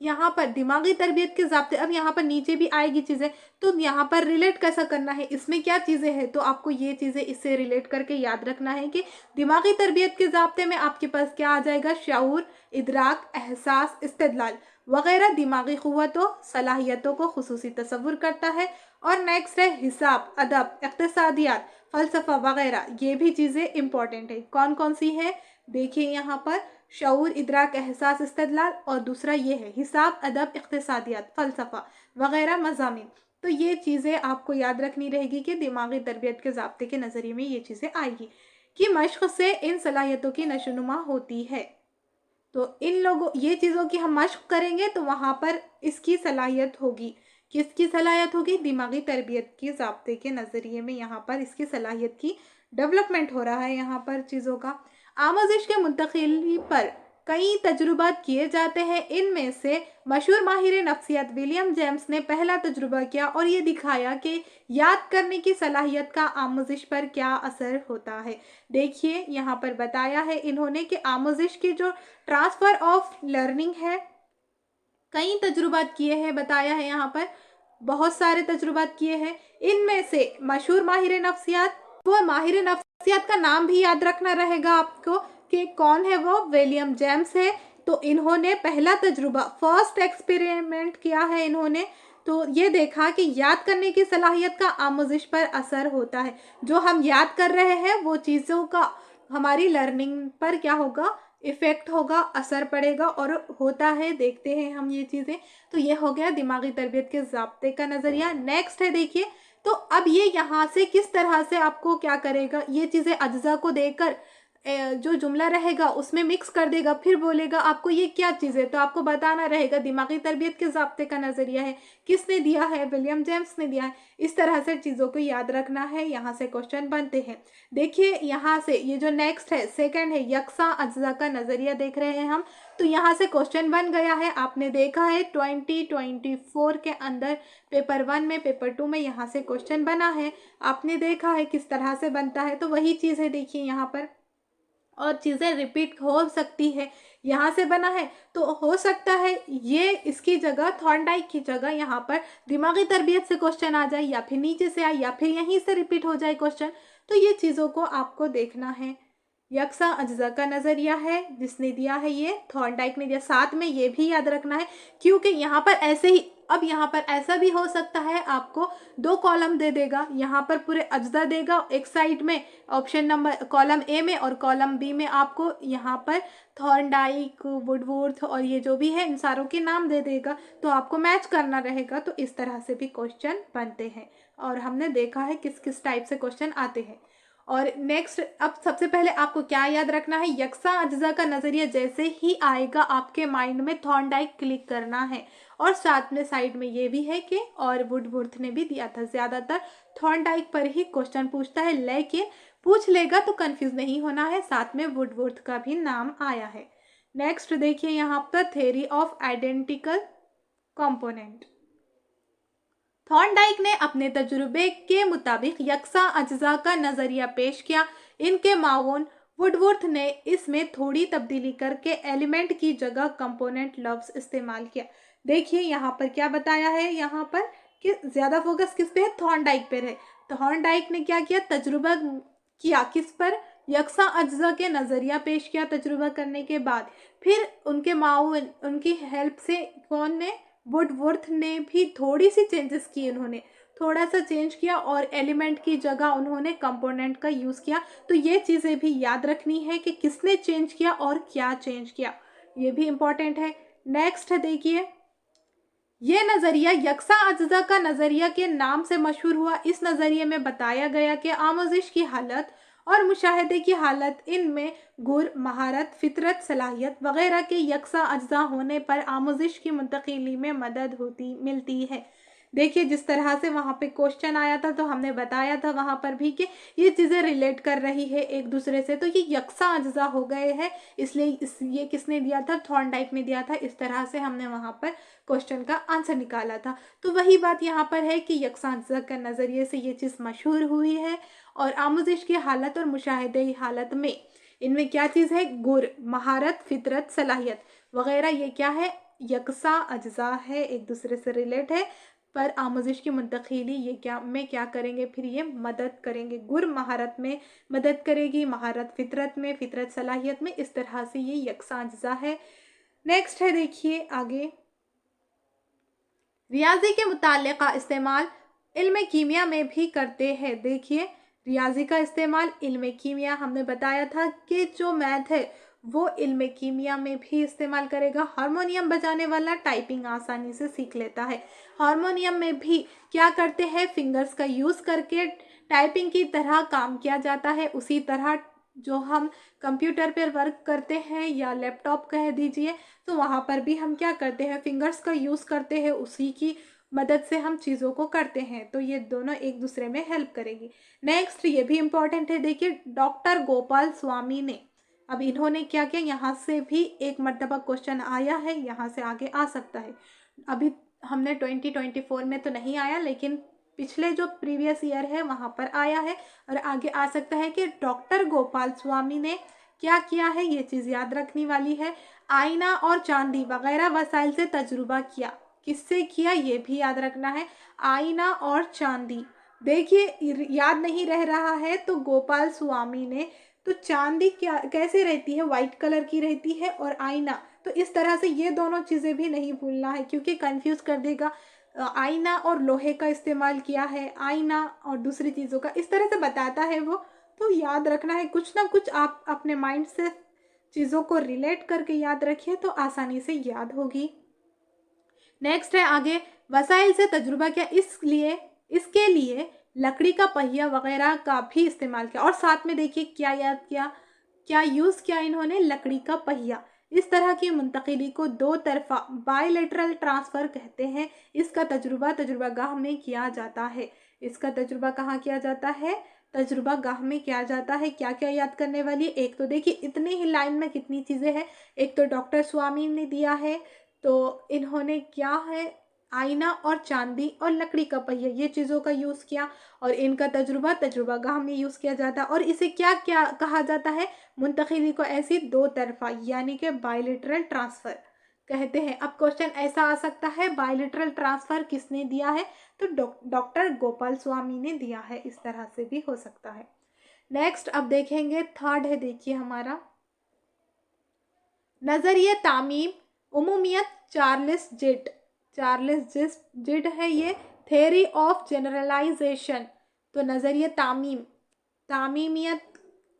यहाँ पर दिमागी तरबियत के ज़ाब्ते, अब यहाँ पर नीचे भी आएगी चीज़ें, तो यहाँ पर रिलेट कैसा करना है, इसमें क्या चीज़ें हैं, तो आपको ये चीज़ें इससे रिलेट करके याद रखना है कि दिमागी तरबियत के ज़ाब्ते में आपके पास क्या आ जाएगा? शऊर, इदराक, एहसास, इस्तदलाल वग़ैरह दिमागी क़ुव्वतों सलाहियतों को ख़ुसूसी तसव्वुर करता है। और नेक्स्ट है हिसाब, अदब, इक़्तिसादियात, फ़लसफ़ा वग़ैरह, ये भी चीज़ें इंपॉर्टेंट है। कौन कौन सी है? देखिए यहाँ पर शऊर, इदराक, एहसास, इस्तदलाल, और दूसरा ये है हिसाब, अदब, इक़्तिसादियात, फ़लसफ़ा वग़ैरह मज़ामीन। तो ये चीज़ें आपको याद रखनी रहेगी कि दिमागी तरबियत के ज़ाब्ते के नज़रिए में ये चीज़ें आएगी कि मश्क़ से इन सलाहियतों की नशोनुमा होती है। तो इन लोगों ये चीज़ों की हम मश्क़ करेंगे तो वहाँ पर इसकी सलाहियत होगी। किसकी सलाहियत होगी? दिमागी तरबियत के ज़ाब्ते के नज़रिए में यहाँ पर इसकी सलाहियत की डेवलपमेंट हो रहा है यहाँ पर चीज़ों का। आमोजिश के मुंतकिली पर कई तजुर्बात किए जाते हैं। इनमें से मशहूर माहिर नफ्सियात विलियम जेम्स ने पहला तजुर्बा किया और ये दिखाया कि याद करने की सलाहियत का आमोजिश पर क्या असर होता है। देखिए यहाँ पर बताया है इन्होंने कि आमोजिश की जो ट्रांसफ़र ऑफ लर्निंग है, कई तजुर्बात किए हैं, बताया है यहाँ पर बहुत सारे तजुर्बात किए हैं। इनमें से मशहूर माहिर नफ्सियात, वो माहिर नफ्सियात का नाम भी याद रखना रहेगा आपको कि कौन है वो? विलियम जेम्स है। तो इन्होंने पहला तजुर्बा, फर्स्ट एक्सपेरिमेंट किया है इन्होंने, तो ये देखा कि याद करने की सलाहियत का आमोजिश पर असर होता है। जो हम याद कर रहे हैं वो चीज़ों का हमारी लर्निंग पर क्या होगा? इफ़ेक्ट होगा, असर पड़ेगा और होता है, देखते हैं हम ये चीज़ें। तो ये हो गया दिमागी तरबियत के ज़ाब्ते का नज़रिया। नेक्स्ट है देखिए, तो अब ये यहाँ से किस तरह से आपको क्या करेगा, ये चीज़ें अज्जा को देकर जो जुमला रहेगा उसमें मिक्स कर देगा, फिर बोलेगा आपको ये क्या चीज़ है, तो आपको बताना रहेगा दिमागी तरबियत के ज़ाब्ते का नज़रिया है। किसने दिया है? विलियम जेम्स ने दिया है। इस तरह से चीज़ों को याद रखना है, यहाँ से क्वेश्चन बनते हैं। देखिए यहाँ से ये जो नेक्स्ट है, सेकंड है यकसा अज्जा का नज़रिया देख रहे हैं हम, तो यहाँ से क्वेश्चन बन गया है। आपने देखा है 2024 के अंदर पेपर 1 में, पेपर 2 में यहाँ से क्वेश्चन बना है, आपने देखा है किस तरह से बनता है। तो वही चीज़ है देखिए यहाँ पर, और चीज़ें रिपीट हो सकती है। यहाँ से बना है तो हो सकता है ये इसकी जगह, थॉर्नडाइक की जगह यहाँ पर दिमागी तरबियत से क्वेश्चन आ जाए, या फिर नीचे से आए, या फिर यहीं से रिपीट हो जाए क्वेश्चन। तो ये चीज़ों को आपको देखना है। यकसा अज्जा का नज़रिया है, जिसने दिया है ये थॉर्नडाइक ने दिया। साथ में ये भी याद रखना है क्योंकि यहाँ पर ऐसे ही अब यहाँ पर ऐसा भी हो सकता है आपको 2 कॉलम दे देगा, यहाँ पर पूरे अज्जा देगा एक साइड में ऑप्शन नंबर कॉलम ए में, और कॉलम बी में आपको यहाँ पर थॉर्नडाइक, वुडवर्थ और ये जो भी है इन सारों के नाम दे देगा, तो आपको मैच करना रहेगा। तो इस तरह से भी क्वेश्चन बनते हैं और हमने देखा है किस किस टाइप से क्वेश्चन आते हैं। और नेक्स्ट, अब सबसे पहले आपको क्या याद रखना है, यकसा अज्जा का नज़रिया जैसे ही आएगा आपके माइंड में थॉर्नडाइक क्लिक करना है। और साथ में साइड में ये भी है कि और वुडवर्थ ने भी दिया था, ज़्यादातर थॉर्नडाइक पर ही क्वेश्चन पूछता है, लेकिन पूछ लेगा तो कंफ्यूज नहीं होना है, साथ में वुडवर्थ का भी नाम आया है। नेक्स्ट देखिए यहाँ पर theory of identical component. Thorndike ने अपने तजुर्बे के मुताबिक यकसा अज्जा का नज़रिया पेश किया। इनके माऊन वुडवर्थ ने इसमें थोड़ी तब्दीली करके एलिमेंट की जगह कंपोनेंट लफ्ज़ इस्तेमाल किया। देखिए यहाँ पर क्या बताया है, यहाँ पर कि ज़्यादा फोकस किस पे है, थॉर्नडाइक पर है। थॉर्नडाइक ने क्या किया, तजुर्बा किया किस पर, यकसा अज्जा के नज़रिया पेश किया तजुर्बा करने के बाद, फिर उनके माऊन उनकी हेल्प से कौन ने, वुडवर्थ ने भी थोड़ी सी चेंजेस की, उन्होंने थोड़ा सा चेंज किया और एलिमेंट की जगह उन्होंने कंपोनेंट का यूज़ किया। तो ये चीज़ें भी याद रखनी है कि किसने चेंज किया और क्या चेंज किया, ये भी इम्पॉर्टेंट है। नेक्स्ट देखिए, ये नज़रिया यकसा अज्जा का नज़रिया के नाम से मशहूर हुआ। इस नज़रिए में बताया गया कि आमोजिश की हालत और मुशाहदे की हालत, इनमें गुर, महारत, फितरत, सलाहियत वगैरह के यकसा अज्जा होने पर आमोजिश की मुंतकिली में मदद मिलती है। देखिए जिस तरह से वहाँ पे क्वेश्चन आया था, तो हमने बताया था वहाँ पर भी कि ये चीज़ें रिलेट कर रही है एक दूसरे से, तो ये यकसा अज्जा हो गए हैं, इसलिए ये किसने दिया था, थॉर्नडाइक ने दिया था। इस तरह से हमने वहाँ पर क्वेश्चन का आंसर निकाला था। तो वही बात यहाँ पर है कि यकसा अज्जा के नज़रिए से ये चीज़ मशहूर हुई है। और आमोजिश की हालत और मुशाहिदे हालत में इनमें क्या चीज़ है, गुर, महारत, फितरत, सलाहियत वगैरह, ये क्या है, यकसा अज्जा है, एक दूसरे से रिलेट है। पर आमोजिश की मुंतकिली ये क्या करेंगे, फिर ये मदद करेंगे, गुर महारत में मदद करेगी, महारत फितरत में, फितरत सलाहियत में, इस तरह से ये यकसा अज्जा है। नेक्स्ट है देखिए आगे, रियाजी के मुताल्लिक़ा इस्तेमाल इल्म कीमिया में भी करते हैं। देखिए रियाजी का इस्तेमाल इल्म कीमिया, हमने बताया था कि जो मैथ है वो इल्म कीमिया में भी इस्तेमाल करेगा। हारमोनियम बजाने वाला टाइपिंग आसानी से सीख लेता है। हारमोनियम में भी क्या करते हैं, फिंगर्स का यूज़ करके टाइपिंग की तरह काम किया जाता है। उसी तरह जो हम कंप्यूटर पर वर्क करते हैं या लैपटॉप कह दीजिए, तो वहाँ पर भी हम क्या करते हैं, फिंगर्स का यूज़ करते हैं, उसी की मदद से हम चीज़ों को करते हैं। तो ये दोनों एक दूसरे में हेल्प करेगी। नेक्स्ट ये भी इम्पॉर्टेंट है, देखिए डॉक्टर गोपाल स्वामी ने, अब इन्होंने क्या किया, यहाँ से भी एक मरतबा क्वेश्चन आया है, यहाँ से आगे आ सकता है। अभी हमने 2024 में तो नहीं आया, लेकिन पिछले जो प्रीवियस ईयर है वहाँ पर आया है, और आगे आ सकता है कि डॉक्टर गोपाल स्वामी ने क्या किया है, ये चीज़ याद रखने वाली है। आईना और चांदी वगैरह वसाइल से तजुर्बा किया, किससे किया ये भी याद रखना है, आईना और चांदी। देखिए याद नहीं रह रहा है तो गोपाल स्वामी ने, तो चांदी क्या कैसे रहती है, वाइट कलर की रहती है, और आईना, तो इस तरह से ये दोनों चीज़ें भी नहीं भूलना है क्योंकि कंफ्यूज कर देगा। आईना और लोहे का इस्तेमाल किया है, आईना और दूसरी चीज़ों का, इस तरह से बताता है वो। तो याद रखना है, कुछ ना कुछ आप अपने माइंड से चीज़ों को रिलेट करके याद रखिए तो आसानी से याद होगी। नेक्स्ट है आगे, वसाइल से तजुर्बा किया, इसके लिए लकड़ी का पहिया वगैरह का भी इस्तेमाल किया। और साथ में देखिए क्या याद किया, क्या यूज़ किया इन्होंने, लकड़ी का पहिया। इस तरह की मुंतकिली को दो तरफा बायलैटरल ट्रांसफ़र कहते हैं। इसका तजुर्बा गाह में किया जाता है। इसका तजुर्बा कहाँ किया जाता है, तजुर्बा गाह में किया जाता है। क्या क्या याद करने वाली, एक तो देखिए इतने ही लाइन में कितनी चीज़ें हैं। एक तो डॉक्टर स्वामी ने दिया है, तो इन्होंने क्या है, आईना और चांदी और लकड़ी का पहिया, ये चीज़ों का यूज़ किया, और इनका तजुर्बा गाह में यूज़ किया जाता है। और इसे क्या क्या कहा जाता है, मुंतकिली को ऐसी दो तरफा यानी कि बायलैटरल ट्रांसफ़र कहते हैं। अब क्वेश्चन ऐसा आ सकता है, बायलैटरल ट्रांसफ़र किसने दिया है, तो डॉक्टर गोपाल स्वामी ने दिया है, इस तरह से भी हो सकता है। नेक्स्ट अब देखेंगे, थर्ड है देखिए हमारा, नज़रिए तामीम उमूमियत चार्ल्स जिड है ये। थ्योरी ऑफ जनरलाइजेशन, तो नज़रिया तामीमियत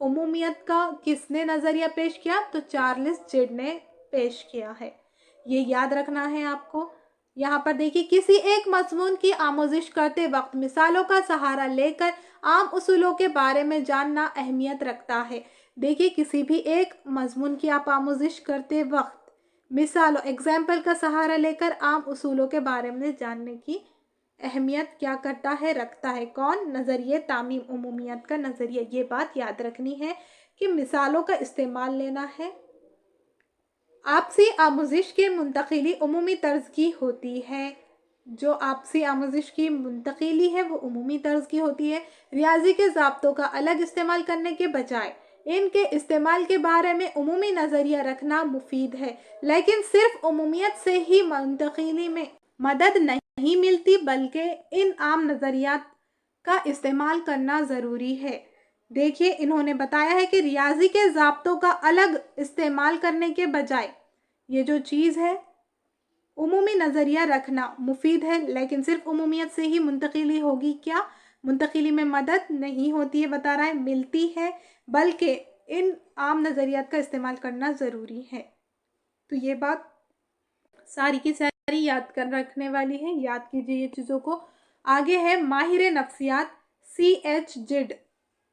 उमूमियत का किसने नज़रिया पेश किया? तो चार्ल्स जिड ने पेश किया है। ये याद रखना है आपको। यहाँ पर देखिए, किसी एक मजमून की आमोजिश करते वक्त मिसालों का सहारा लेकर आम उसूलों के बारे में जानना अहमियत रखता है। देखिए, किसी भी एक मजमून की आप आमोजिश करते वक्त मिसालों एग्जाम्पल का सहारा लेकर आम उसूलों के बारे में जानने की अहमियत क्या करता है? रखता है। कौन? नज़रिए तामीम उमूमियत का नज़रिया। ये बात याद रखनी है कि मिसालों का इस्तेमाल लेना है। आपसी आमोजिश की मुंतकिली उमूमी तर्ज की होती है। जो आपसी आमोजिश की मुंतकिली है वो उमूमी तर्ज की होती है। रियाजी के ज़ाब्तों का अलग इस्तेमाल करने के बजाय इनके इस्तेमाल के बारे में उमूमी नज़रिया रखना मुफीद है, लेकिन सिर्फ उमूमियत से ही मुंतकिली में मदद नहीं मिलती, बल्कि इन आम नज़रियात का इस्तेमाल करना ज़रूरी है। देखिए, इन्होंने बताया है कि रियाजी के ज़ाब्तों का अलग इस्तेमाल करने के बजाय ये जो चीज़ है उमूमी नज़रिया रखना मुफीद है, लेकिन सिर्फ उमूमियत से ही मुंतकिली होगी क्या? मुंतकिली में मदद नहीं होती है, बता रहा है, मिलती है, बल्कि इन आम नज़रियात का इस्तेमाल करना ज़रूरी है। तो ये बात सारी की सारी याद कर रखने वाली है, याद कीजिए ये चीज़ों को। आगे है माहिर नफ्सियात CH जिड,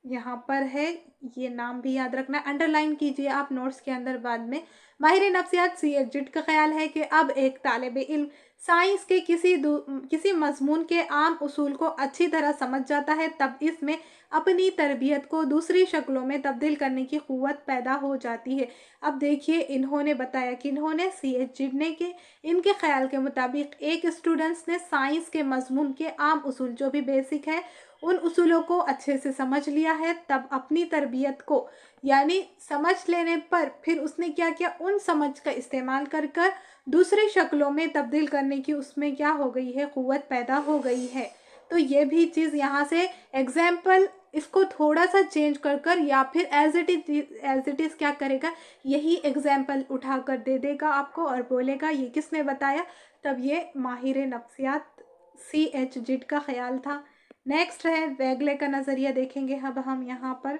यहाँ पर है, ये नाम भी याद रखना, अंडरलाइन कीजिए आप नोट्स के अंदर बाद में। माहिर नफ्सियात CH जिड का ख्याल है कि अब एक तालिब इल्म साइंस के किसी मजमून के आम उसूल को अच्छी तरह समझ जाता है, तब इसमें अपनी तरबियत को दूसरी शक्लों में तब्दील करने की क़ुव्वत पैदा हो जाती है। अब देखिए, इन्होंने बताया कि इन्होंने CH जिड ने कि इनके ख्याल के मुताबिक एक स्टूडेंट्स ने साइंस के मजमून के आम उसूल जो भी बेसिक है उन उसूलों को अच्छे से समझ लिया है, तब अपनी तरबियत को यानी समझ लेने पर फिर उसने क्या किया? उन समझ का इस्तेमाल कर कर दूसरी शक्लों में तब्दील करने की उसमें क्या हो गई है? क़ुव्वत पैदा हो गई है। तो ये भी चीज़ यहाँ से एग्जाम्पल इसको थोड़ा सा चेंज कर कर या फिर एज इट इज़ क्या करेगा? यही एग्जाम्पल उठा कर दे देगा आपको और बोलेगा ये किसने बताया? तब ये माहिर नफ्सियात CH जिड का ख्याल था। नेक्स्ट है वेगले का नज़रिया, देखेंगे अब हम यहाँ पर।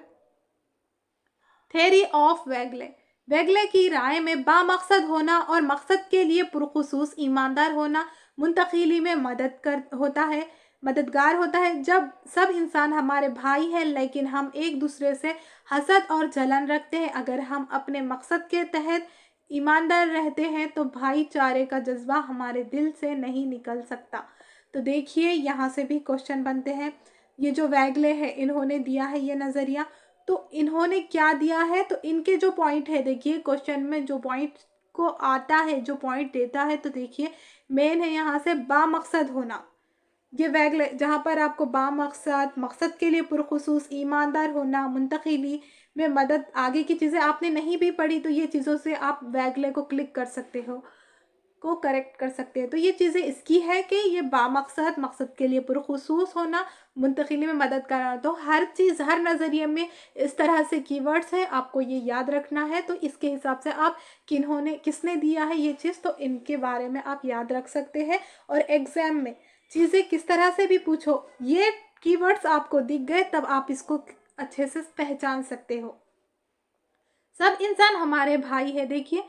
थ्योरी ऑफ वेगले की राय में बामकसद होना और मकसद के लिए पुरखुसूस ईमानदार होना मुंतकिली में मददगार होता है। जब सब इंसान हमारे भाई हैं, लेकिन हम एक दूसरे से हसद और जलन रखते हैं, अगर हम अपने मकसद के तहत ईमानदार रहते हैं तो भाईचारे का जज्बा हमारे दिल से नहीं निकल सकता। तो देखिए, यहाँ से भी क्वेश्चन बनते हैं। ये जो वेगले है इन्होंने दिया है ये नज़रिया, तो इन्होंने क्या दिया है? तो इनके जो पॉइंट है, देखिए क्वेश्चन में जो पॉइंट को आता है, जो पॉइंट देता है, तो देखिए मेन है यहाँ से बामकसद होना। ये वेगले जहाँ पर आपको बामकसद, मकसद के लिए पुरखुसूस ईमानदार होना, मुंतकिली में मदद, आगे की चीज़ें आपने नहीं भी पढ़ी तो ये चीज़ों से आप वेगले को क्लिक कर सकते हो, को करेक्ट कर सकते हैं। तो ये चीज़ें इसकी है कि ये बामकसद, मकसद के लिए पुरखुसूस होना, मुंतकिली में मदद करना। तो हर चीज़, हर नज़रिए में इस तरह से कीवर्ड्स हैं, आपको ये याद रखना है। तो इसके हिसाब से आप किसने दिया है ये चीज़, तो इनके बारे में आप याद रख सकते हैं। और एग्ज़ाम में चीज़ें किस तरह से भी पूछो, ये कीवर्ड्स आपको दिख गए तब आप इसको अच्छे से पहचान सकते हो। सब इंसान हमारे भाई है, देखिए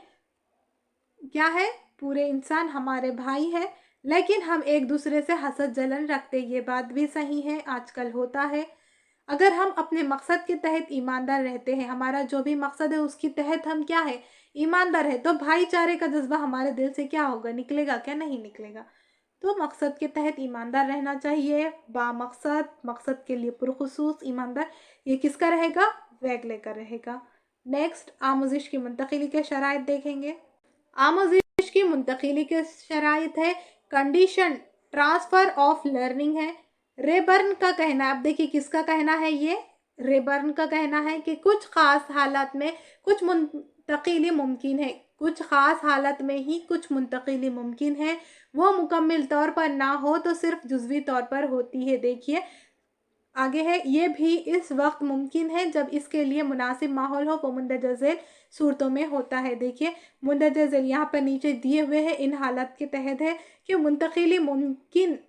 क्या है? पूरे इंसान हमारे भाई है, लेकिन हम एक दूसरे से हसद जलन रखते, ये बात भी सही है, आजकल होता है। अगर हम अपने मकसद के तहत ईमानदार रहते हैं, हमारा जो भी मकसद है उसके तहत हम क्या है? ईमानदार है, तो भाईचारे का जज्बा हमारे दिल से क्या होगा? निकलेगा क्या? नहीं निकलेगा। तो मकसद के तहत ईमानदार रहना चाहिए, बामकसद, मकसद के लिए पुरखुसूस ईमानदार। ये किसका रहेगा? वेगले का रहेगा। नेक्स्ट, आमोजिश की मुंतकिली के शराइत देखेंगे। आमोजिश की मुंतकिली के शराइत है कंडीशन ट्रांसफ़र ऑफ लर्निंग है। रेबर्न का कहना है, अब देखिए किसका कहना है? ये रेबर्न का कहना है कि कुछ ख़ास हालात में कुछ मुंतकिली मुमकिन है, कुछ ख़ास हालत में ही कुछ मुंतकिली मुमकिन है, वो मुकम्मल तौर पर ना हो तो सिर्फ जुज़वी तौर पर होती है। देखिए, आगे है, ये भी इस वक्त मुमकिन है जब इसके लिए मुनासिब माहौल हो, वो मुंदरजा झेल सूरतों में होता है। देखिए मुंदरजा झेल यहाँ पर नीचे दिए हुए हैं, इन हालत के तहत है कि मुंतकिली मुमकिन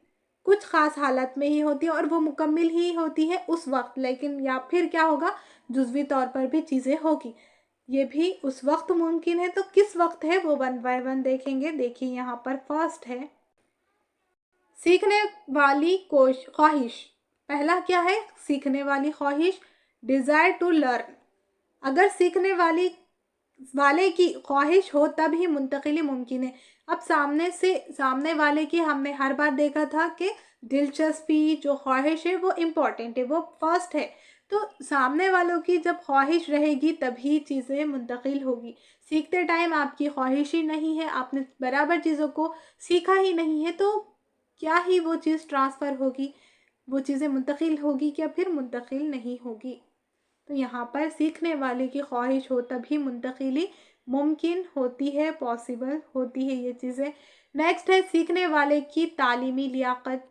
कुछ ख़ास हालत में ही होती है और वो मुकम्मिल ही होती है उस वक्त, लेकिन या फिर क्या होगा, जुज़वी तौर पर भी चीज़ें होगी। ये भी उस वक्त मुमकिन है, तो किस वक्त है वो वन बाय वन देखेंगे। देखिए यहाँ पर फर्स्ट है सीखने वाली ख्वाहिश। पहला क्या है, सीखने वाली ख्वाहिश, डिज़ायर टू लर्न। अगर सीखने वाले की ख्वाहिश हो तब ही मुंतकिली मुमकिन है। अब सामने वाले की हमने हर बार देखा था कि दिलचस्पी जो ख्वाहिश है वो इम्पॉर्टेंट है, वो फर्स्ट है। तो सामने वालों की जब ख्वाहिश रहेगी तभी चीज़ें मुंतकिल होगी। सीखते टाइम आपकी ख्वाहिश ही नहीं है, आपने बराबर चीज़ों को सीखा ही नहीं है, तो क्या ही वो चीज़ ट्रांसफ़र होगी, वो चीज़ें मुंतकिल होगी क्या, फिर मुंतकिल नहीं होगी। तो यहाँ पर सीखने वाले की ख्वाहिश हो तभी मुंतकिली मुमकिन होती है, पॉसिबल होती है ये चीज़ें। नेक्स्ट है सीखने वाले की तालीमी लियाकत,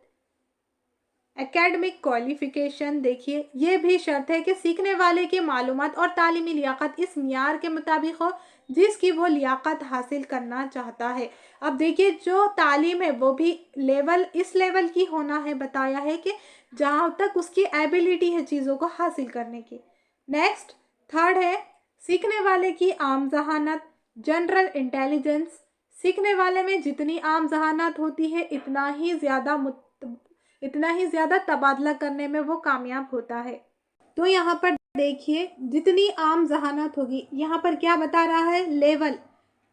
एकेडमिक क्वालिफ़िकेशन। देखिए ये भी शर्त है कि सीखने वाले की मालूमात और तालीमी लियाकत इस मियार के मुताबिक हो जिसकी वो लियाकत हासिल करना चाहता है। अब देखिए जो तालीम है वो भी इस लेवल की होना है, बताया है कि जहाँ तक उसकी एबिलिटी है चीज़ों को हासिल करने की। नेक्स्ट थर्ड है सीखने वाले की आम जहानत, जनरल इंटेलिजेंस। सीखने वाले में जितनी आम जहानत होती है इतना ही ज़्यादा तबादला करने में वो कामयाब होता है। तो यहाँ पर देखिए जितनी आम जहानत होगी, यहाँ पर क्या बता रहा है, लेवल,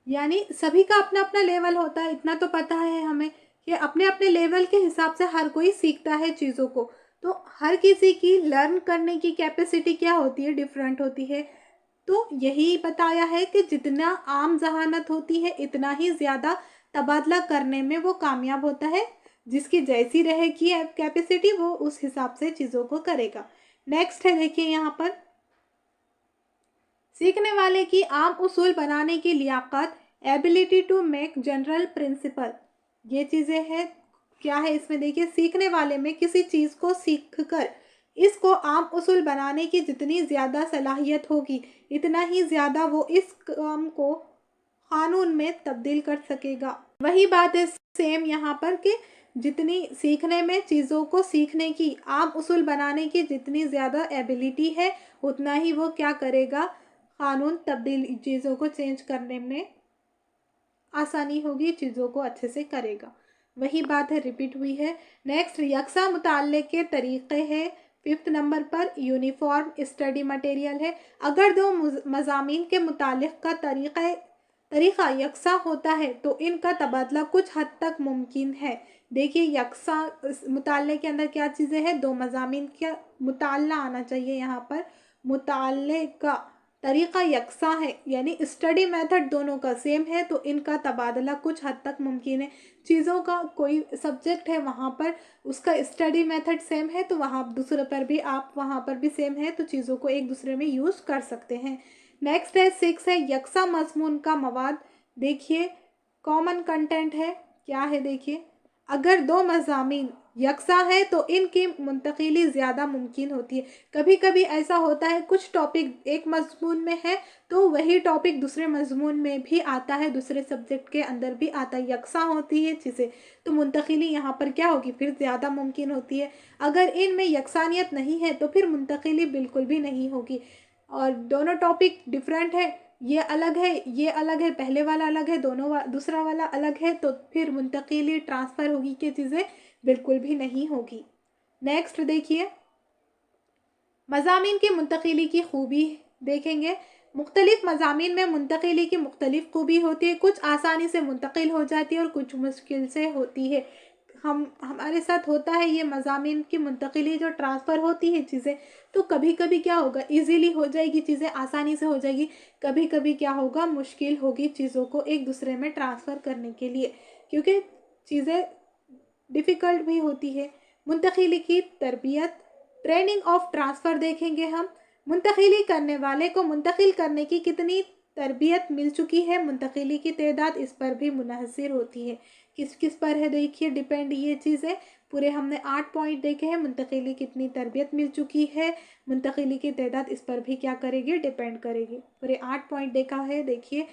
यानी सभी का अपना अपना लेवल होता है। इतना तो पता है हमें कि अपने अपने लेवल के हिसाब से हर कोई सीखता है चीज़ों को। तो हर किसी की लर्न करने की कैपेसिटी क्या होती है, डिफरेंट होती है। तो यही बताया है कि जितना आम जहानत होती है इतना ही ज़्यादा तबादला करने में वो कामयाब होता है। जिसकी जैसी रहेगी कैपेसिटी वो उस हिसाब से चीज़ों को करेगा। नेक्स्ट है देखिए यहाँ पर सीखने वाले की आम उसूल बनाने की लियाकत, ability to make general principle. ये चीज़ें हैं, क्या है इसमें देखिए, सीखने वाले में किसी चीज़ को सीख कर इसको आम उसूल बनाने की जितनी ज़्यादा सलाहियत होगी इतना ही ज़्यादा वो इस काम को कानून में तब्दील कर सकेगा। वही बात है सेम यहाँ पर कि जितनी सीखने में चीज़ों को सीखने की आम उसूल बनाने की जितनी ज़्यादा एबिलिटी है उतना ही वो क्या करेगा, कानून तब्दील चीज़ों को चेंज करने में आसानी होगी, चीज़ों को अच्छे से करेगा। वही बात है रिपीट हुई है। नेक्स्ट यकसा मुताले के तरीक़े हैं। 5th नंबर पर यूनिफॉर्म स्टडी मटेरियल है। अगर दो मज़ामीन के मुतालिक का तरीक़ा यकसा होता है तो इनका तबादला कुछ हद तक मुमकिन है। देखिए यकसा मुताले के अंदर क्या चीज़ें हैं, दो मज़ामीन का मुताला आना चाहिए, यहाँ पर मुताले का तरीक़ा यकसा है, यानी स्टडी मेथड दोनों का सेम है, तो इनका तबादला कुछ हद तक मुमकिन है। चीज़ों का कोई सब्जेक्ट है वहाँ पर उसका स्टडी मेथड सेम है तो वहाँ दूसरे पर भी आप वहाँ पर भी सेम है, तो चीज़ों को एक दूसरे में यूज़ कर सकते हैं। नेक्स्ट है 6 है यकसा मज़मून का मवाद। देखिए कॉमन कंटेंट है, क्या है देखिए, अगर दो मज़ामीन यकसा है तो इनकी मुंतकिली ज़्यादा मुमकिन होती है। कभी कभी ऐसा होता है कुछ टॉपिक एक मज़मून में है तो वही टॉपिक दूसरे मज़मून में भी आता है, दूसरे सब्जेक्ट के अंदर भी आता है, यकसा होती है चीज़ें, तो मुंतकिली यहाँ पर क्या होगी, फिर ज़्यादा मुमकिन होती है। अगर इनमें यकसानियत नहीं है तो फिर मुंतकिली बिल्कुल भी नहीं होगी। और दोनों टॉपिक डिफरेंट है, ये अलग है ये अलग है, पहले वाला अलग है, दूसरा वाला अलग है, तो फिर मुंतकिली ट्रांसफ़र होगी कि चीज़ें बिल्कुल भी नहीं होगी। नेक्स्ट देखिए मज़ामीन की मुंतकिली की खूबी देखेंगे। मुख्तलिफ मज़ामीन में मुंतकिली की मुख्तलिफ खूबी होती है, कुछ आसानी से मुंतकिल हो जाती है और कुछ मुश्किल से होती है। हमारे साथ होता है ये मज़ामीन की मुंतकिली जो ट्रांसफ़र होती है चीज़ें, तो कभी कभी क्या होगा, इजीली हो जाएगी चीज़ें, आसानी से हो जाएगी, कभी कभी क्या होगा, मुश्किल होगी चीज़ों को एक दूसरे में ट्रांसफ़र करने के लिए, क्योंकि चीज़ें डिफ़िकल्ट भी होती है। मुंतकिली की तरबियत, ट्रेनिंग ऑफ ट्रांसफ़र देखेंगे हम। मुंतकिली करने वाले को मुंतकिल करने की कितनी तरबियत मिल चुकी है, मुंतकिली की तादाद इस पर भी मुनहसर होती है। किस किस पर है देखिए डिपेंड, ये चीज़ें पूरे हमने 8 पॉइंट देखे हैं। मुंतकिली कितनी तरबियत मिल चुकी है, मुंतकिली की तादाद इस पर भी क्या करेगी, डिपेंड करेगी। पूरे 8 पॉइंट देखा है। देखिए,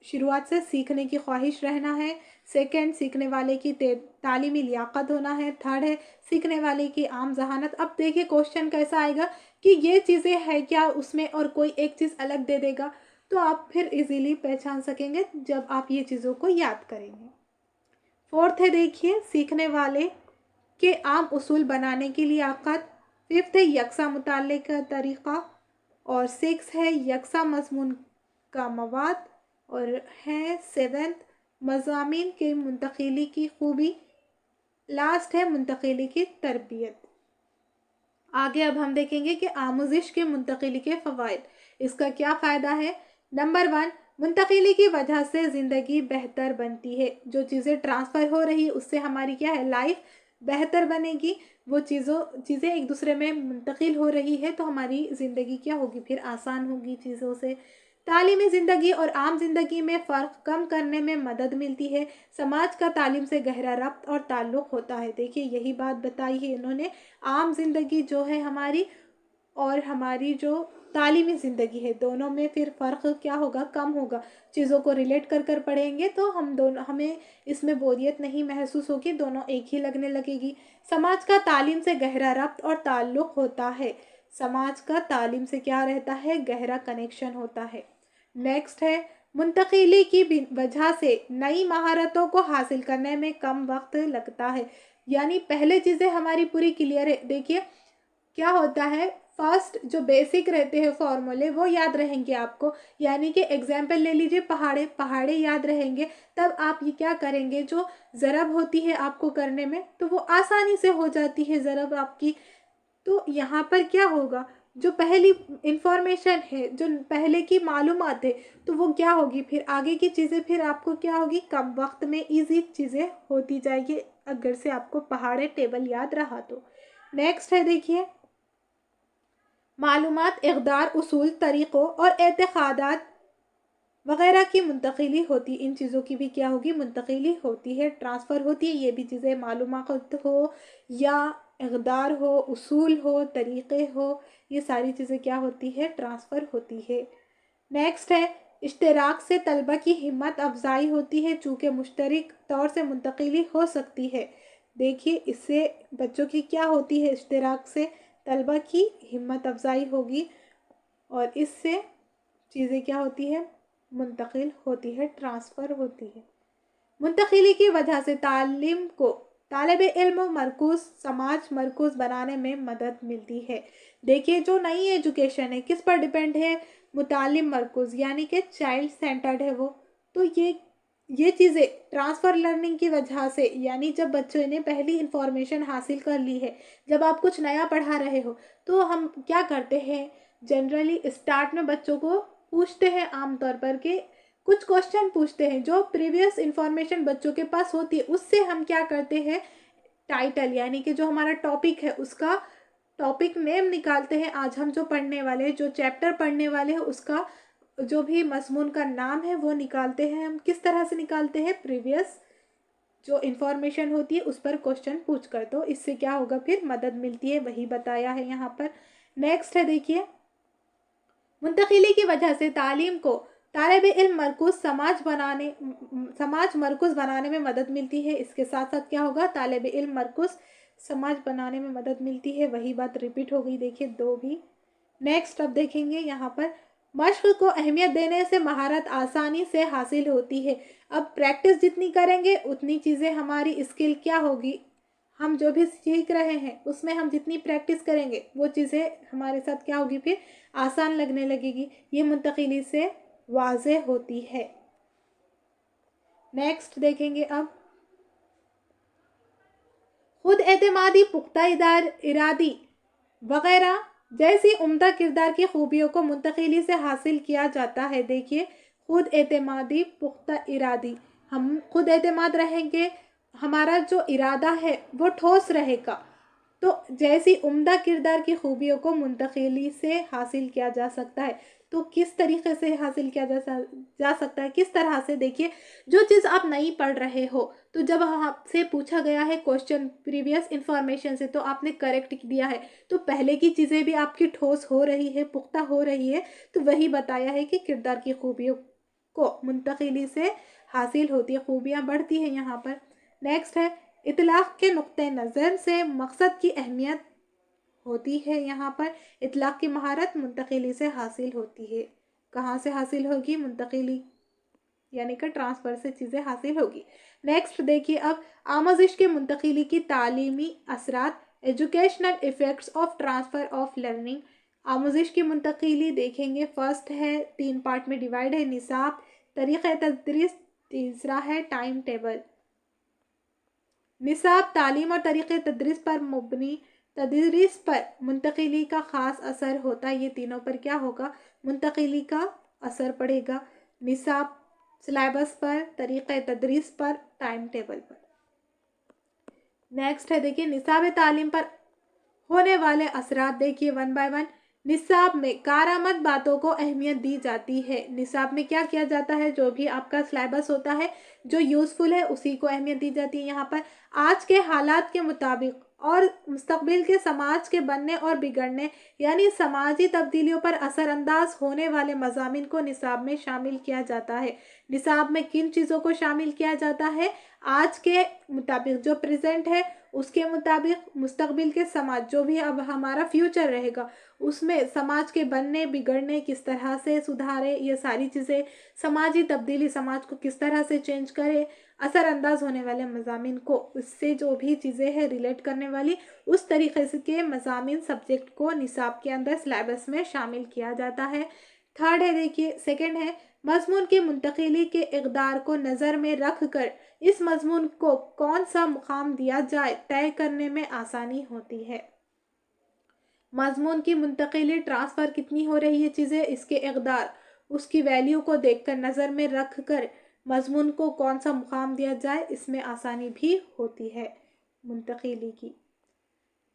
शुरुआत से सीखने की ख्वाहिश रहना है। सेकंड, सीखने वाले की तालीमी लियाकत होना है। थर्ड है सीखने वाले की आम जहानत। अब देखिए क्वेश्चन कैसा आएगा कि ये चीज़ें है क्या उसमें, और कोई एक चीज़ अलग दे देगा, तो आप फिर इजीली पहचान सकेंगे जब आप ये चीज़ों को याद करेंगे। फोर्थ है देखिए सीखने वाले के आम उसूल बनाने की लियाकत। फिफ्थ है यकसा मुताले का तरीक़ा। और सिक्स है यकसा मज़मून का मवाद। और है सेवेंथ मज़ामीन के मुंतकिली की खूबी। लास्ट है मुंतकिली की तरबियत। आगे अब हम देखेंगे कि आमोजिश के मुंतकिली के फ़वाइद। इसका क्या फ़ायदा है। नंबर 1, मुंतकिली की वजह से ज़िंदगी बेहतर बनती है। जो चीज़ें ट्रांसफ़र हो रही है उससे हमारी क्या है, लाइफ बेहतर बनेगी। वो चीज़ें एक दूसरे में मुंतकिल हो रही है तो हमारी ज़िंदगी क्या होगी, फिर आसान होगी चीज़ों से। तालीमी ज़िंदगी और आम ज़िंदगी में फ़र्क कम करने में मदद मिलती है। समाज का तालीम से गहरा रब्त और ताल्लुक़ होता है। देखिए यही बात बताई है इन्होंने। आम ज़िंदगी जो है हमारी और हमारी जो तालीमी ज़िंदगी है, दोनों में फिर फ़र्क क्या होगा, कम होगा। चीज़ों को रिलेट कर कर पढ़ेंगे तो हमें इसमें बोरियत नहीं महसूस होगी, दोनों एक ही लगने लगेगी। समाज का तालीम से गहरा रब्त और ताल्लुक़ होता है। समाज का तालीम से क्या रहता है, गहरा कनेक्शन होता है। नेक्स्ट है मुंतकिली की वजह से नई महारतों को हासिल करने में कम वक्त लगता है। यानी पहले चीज़ें हमारी पूरी क्लियर है। देखिए क्या होता है, फर्स्ट जो बेसिक रहते हैं फॉर्मूले वो याद रहेंगे आपको। यानी कि एग्जाम्पल ले लीजिए, पहाड़े पहाड़े याद रहेंगे, तब आप ये क्या करेंगे, जो ज़रब होती है आपको करने में तो वो आसानी से हो जाती है ज़रब आपकी। तो यहाँ पर क्या होगा, जो पहली इंफॉर्मेशन है, जो पहले की मालूमात है, तो वो क्या होगी, फिर आगे की चीज़ें फिर आपको क्या होगी, कम वक्त में इजी चीज़ें होती जाएगी अगर से आपको पहाड़े टेबल याद रहा तो। नेक्स्ट है देखिए मालूमात, इक़दार, उसूल, तरीक़ों और एतक़ादात वगैरह की मुंतकिली होती। इन चीज़ों की भी क्या होगी, मुंतकिली होती है, ट्रांसफ़र होती है। ये भी चीज़ें मालूमात हो या इक़दार हो, उसूल हो, तरीक़े हो, ये सारी चीज़ें क्या होती है, ट्रांसफ़र होती है। नेक्स्ट है इश्तिराक से तलबा की हिम्मत अफजाई होती है, चूँकि मुश्तरक तौर से मुंतकिली हो सकती है। देखिए इससे बच्चों की क्या होती है, इश्तिराक से तलबा की हिम्मत अफजाई होगी और इससे चीज़ें क्या होती है, मुंतकिल होती है, ट्रांसफ़र होती है। मुंतकिली की वजह से तालीम को तालिब इल्म मरकूज़ समाज मरकूज़ बनाने में मदद मिलती है। देखिए जो नई एजुकेशन है किस पर डिपेंड है, मुतालिम मरकूज़ यानी कि चाइल्ड सेंटर्ड है वो। तो ये चीज़ें ट्रांसफ़र लर्निंग की वजह से, यानी जब बच्चों ने पहली इंफॉर्मेशन हासिल कर ली है, जब आप कुछ नया पढ़ा रहे हो तो हम क्या करते हैं, जनरली स्टार्ट में बच्चों को पूछते हैं आमतौर पर कि कुछ क्वेश्चन पूछते हैं, जो प्रीवियस इंफॉर्मेशन बच्चों के पास होती है उससे हम क्या करते हैं, टाइटल यानी कि जो हमारा टॉपिक है उसका टॉपिक नेम निकालते हैं। आज हम जो पढ़ने वाले हैं, जो चैप्टर पढ़ने वाले हैं, उसका जो भी मज़मून का नाम है वो निकालते हैं। हम किस तरह से निकालते हैं, प्रीवियस जो इंफॉर्मेशन होती है उस पर क्वेश्चन पूछ कर। तो इससे क्या होगा, फिर मदद मिलती है, वही बताया है यहाँ पर। नेक्स्ट है देखिए मुंतकिली की वजह से तालीम को तालिब इल्म मरकूज़ समाज मरकूज़ बनाने में मदद मिलती है। इसके साथ साथ क्या होगा, तालिब इल्म मरकूज़ समाज बनाने में मदद मिलती है, वही बात रिपीट हो गई देखिए दो भी। नेक्स्ट अब देखेंगे यहाँ पर मश्क को अहमियत देने से महारत आसानी से हासिल होती है। अब प्रैक्टिस जितनी करेंगे उतनी चीज़ें हमारी स्किल क्या होगी, हम जो भी सीख रहे हैं उसमें हम जितनी प्रैक्टिस करेंगे वो चीज़ें हमारे साथ क्या होगी, फिर आसान लगने लगेगी। ये मुंतकिली से वाज़े होती है। नेक्स्ट देखेंगे अब खुद एतमादी, पुख्ता इरादी वगैरह जैसी उम्दा किरदार की खूबियों को मुंतकिली से हासिल किया जाता है। देखिए खुद एतमादी, पुख्ता इरादी, हम खुद एतमाद रहेंगे, हमारा जो इरादा है वो ठोस रहेगा, तो जैसी उम्दा किरदार की खूबियों को मुंतकिली से हासिल किया जा सकता है, तो किस तरीके से हासिल किया जा सकता है, किस तरह से? देखिए, जो चीज़ आप नहीं पढ़ रहे हो, तो जब आपसे पूछा गया है क्वेश्चन प्रीवियस इंफॉर्मेशन से, तो आपने करेक्ट दिया है, तो पहले की चीज़ें भी आपकी ठोस हो रही है, पुख्ता हो रही है, तो वही बताया है कि किरदार की खूबियों को मुंतकिली से हासिल होती है, खूबियाँ बढ़ती हैं यहाँ पर। नेक्स्ट है, इतलाक़ के नुक्ते नज़र से मकसद की अहमियत होती है। यहाँ पर इतलाक़ की महारत मुंतकिली से हासिल होती है। कहाँ से हासिल होगी? मुंतकिली यानी कि ट्रांसफ़र से चीज़ें हासिल होगी। नेक्स्ट देखिए, अब आमोज़िश की मुंतकिली की तालीमी असरात, educational effects of transfer of learning. आमोज़िश की मुंतकिली देखेंगे, फर्स्ट है 3 पार्ट में डिवाइड है, निसाब, तरीक़े तदरीस, तीसरा है टाइम टेबल। निसाब तालीम और तरीक़े तदरीस पर मुबनी, तदरीस पर मुंतकिली का ख़ास असर होता है। ये तीनों पर क्या होगा? मुंतकिली का असर पड़ेगा। निसाब सिलेबस पर, तरीक़े तदरीस पर, टाइम टेबल पर। नेक्स्ट है देखिए, निसाब तालीम पर होने वाले असरात देखिए वन बाय वन। निसाब में कारामद बातों को अहमियत दी जाती है। निसाब में क्या किया जाता है? जो भी आपका सिलेबस होता है, जो यूज़फुल है, उसी को अहमियत दी जाती है। यहाँ पर आज के हालात के मुताबिक और मुस्तकबिल के समाज के बनने और बिगड़ने यानी समाजी तब्दीलियों पर असरअंदाज होने वाले मज़ामीन को निसाब में शामिल किया जाता है। निसाब में किन चीज़ों को शामिल किया जाता है? आज के मुताबिक, जो प्रेजेंट है उसके मुताबिक, मुस्तकबिल के समाज, जो भी अब हमारा फ्यूचर रहेगा, उसमें समाज के बनने बिगड़ने, किस तरह से सुधारे, ये सारी चीज़ें, समाजी तब्दीली, समाज को किस तरह से चेंज करे, असरअंदाज होने वाले मज़ामीन को, उससे जो भी चीज़ें हैं रिलेट करने वाली, उस तरीके से के मज़ामीन सब्जेक्ट को निसाब के अंदर सिलेबस में शामिल किया जाता है। थर्ड है देखिए, सेकंड है, मज़मून की मुंतकिली के इक़दार को नज़र में रख कर इस मज़मून को कौन सा मुकाम दिया जाए तय करने में आसानी होती है। मज़मून की मुंतकिली, ट्रांसफ़र कितनी हो रही है चीज़ें, इसके इक़दार, उसकी वैल्यू को देखकर, नज़र में रख कर मज़मून को कौन सा मुकाम दिया जाए, इसमें आसानी भी होती है मुंतकिली की।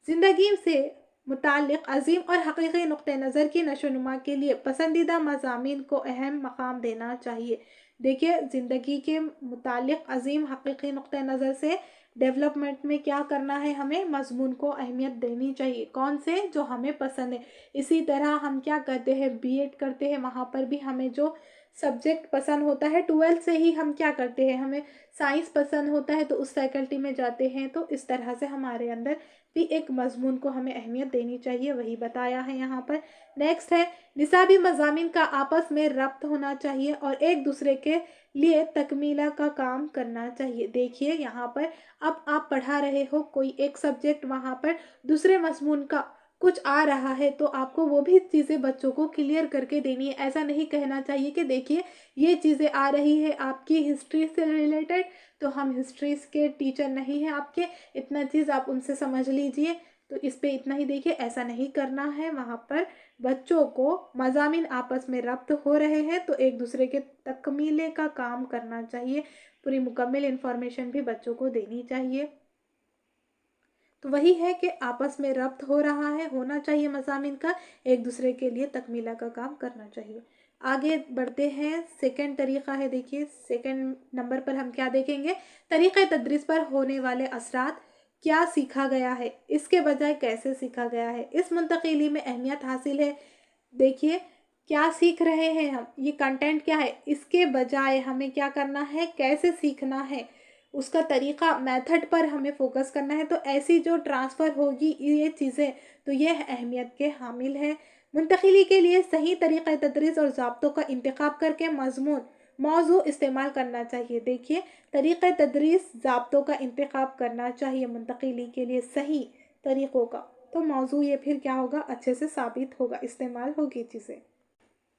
ज़िंदगी से मुताल्लिक़ अज़ीम और हक़ीक़ी नुक़्ते नज़र की नशोनुमा के लिए पसंदीदा मज़ामीन को अहम मक़ाम देना चाहिए। देखिए, ज़िंदगी के मुताल्लिक़ अज़ीम हक़ीक़ी नुक़्ते नज़र से डेवलपमेंट में क्या करना है? हमें मज़मून को अहमियत देनी चाहिए। कौन से? जो हमें पसंद है। इसी तरह हम क्या करते हैं, बीएड करते हैं, वहाँ पर भी हमें जो सब्जेक्ट पसंद होता है, 12th से ही हम क्या करते हैं, हमें साइंस पसंद होता है तो उस फैकल्टी में जाते हैं। तो इस तरह से हमारे अंदर भी एक मज़मून को हमें अहमियत देनी चाहिए, वही बताया है यहाँ पर। नेक्स्ट है, निसाबी मज़ामीन का आपस में रब्त होना चाहिए और एक दूसरे के लिए तकमीला का काम करना चाहिए। देखिए, यहाँ पर अब आप पढ़ा रहे हो कोई एक सब्जेक्ट, वहाँ पर दूसरे मज़मून का कुछ आ रहा है, तो आपको वो भी चीज़ें बच्चों को क्लियर करके देनी है। ऐसा नहीं कहना चाहिए कि देखिए ये चीज़ें आ रही है आपकी हिस्ट्री से रिलेटेड, तो हम हिस्ट्री के टीचर नहीं हैं आपके, इतना चीज़ आप उनसे समझ लीजिए, तो इस पे इतना ही देखिए, ऐसा नहीं करना है। वहाँ पर बच्चों को मज़ामीन आपस में रब्त हो रहे हैं तो एक दूसरे के तकमीले का काम करना चाहिए, पूरी मुकम्मल इन्फॉर्मेशन भी बच्चों को देनी चाहिए। तो वही है कि आपस में रब्त हो रहा है, होना चाहिए मज़ामीन का, एक दूसरे के लिए तकमीला का काम करना चाहिए। आगे बढ़ते हैं, सेकंड तरीक़ा है देखिए, सेकंड नंबर पर हम क्या देखेंगे, तरीक़े तदरीस पर होने वाले असरात। क्या सीखा गया है, इसके बजाय कैसे सीखा गया है, इस मुंतकिली में अहमियत हासिल है। देखिए, क्या सीख रहे हैं हम, ये कंटेंट क्या है, इसके बजाय हमें क्या करना है, कैसे सीखना है, उसका तरीक़ा, मेथड पर हमें फोकस करना है। तो ऐसी जो ट्रांसफ़र होगी ये चीज़ें, तो यह अहमियत के हामिल है। मुंतकिली के लिए सही तरीक़े तदरीस और ज़ाब्तों का इंतखाब करके मज़मून मौजू इस्तेमाल करना चाहिए। देखिए, तरीक़े तदरीस, ज़ाब्तों का इंतखाब करना चाहिए मुंतकिली के लिए, सही तरीक़ों का, तो मौजू ये फिर क्या होगा, अच्छे से साबित होगा, इस्तेमाल होगी चीज़ें।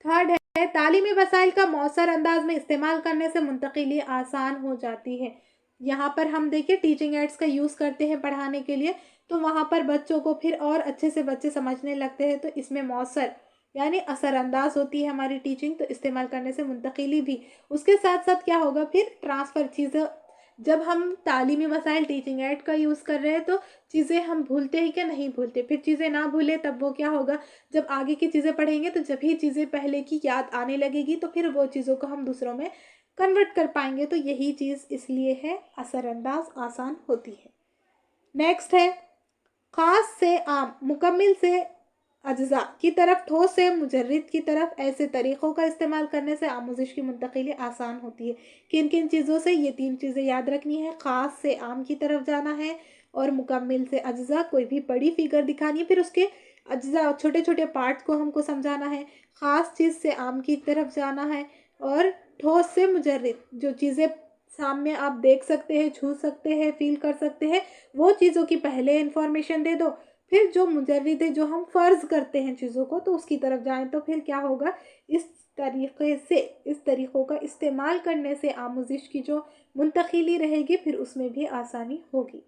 थर्ड है, तालीमी वसाइल का मौसर अंदाज में इस्तेमाल करने से मुंतकिली आसान हो जाती है। यहाँ पर हम देखिए टीचिंग एड्स का यूज़ करते हैं पढ़ाने के लिए, तो वहाँ पर बच्चों को फिर और अच्छे से बच्चे समझने लगते हैं। तो इसमें मौसर यानी असरअंदाज होती है हमारी टीचिंग, तो इस्तेमाल करने से मुंतकिली भी, उसके साथ साथ क्या होगा फिर, ट्रांसफ़र, चीज़ें जब हम तालीमी वसाइल टीचिंग एड का यूज़ कर रहे हैं तो चीज़ें हम भूलते हैं क्या? नहीं भूलते। फिर चीज़ें ना भूले तब वो क्या होगा, जब आगे की चीज़ें पढ़ेंगे तो जब ही चीज़ें पहले की याद आने लगेगी तो फिर वो चीज़ों को हम दूसरों में कन्वर्ट कर पाएंगे। तो यही चीज़ इसलिए है असरअंदाज आसान होती है। नेक्स्ट है ख़ास से आम, मुकम्मिल से अज्जा की तरफ, ठोस से मुजर्रिद की तरफ। ऐसे तरीक़ों का इस्तेमाल करने से आमोज़िश की मुंतकिली आसान होती है। किन किन चीज़ों से? ये 3 चीज़ें याद रखनी है। ख़ास से आम की तरफ जाना है और मुकम्मिल से अज्जा, कोई भी बड़ी फिगर दिखानी है, फिर उसके अज्जा छोटे छोटे पार्ट्स को हमको समझाना है। ख़ास चीज़ से आम की तरफ जाना है और ठोस से मुजर्रिद, जो चीज़ें सामने आप देख सकते हैं, छू सकते हैं, फील कर सकते हैं, वो चीज़ों की पहले इन्फॉर्मेशन दे दो। फिर जो मुजर्रिद है, जो हम फ़र्ज़ करते हैं चीज़ों को, तो उसकी तरफ जाएँ। तो फिर क्या होगा, इस तरीक़े से, इस तरीक़ों का इस्तेमाल करने से आमोज़िश की जो मुंतकिली रहेगी फिर उसमें भी आसानी होगी।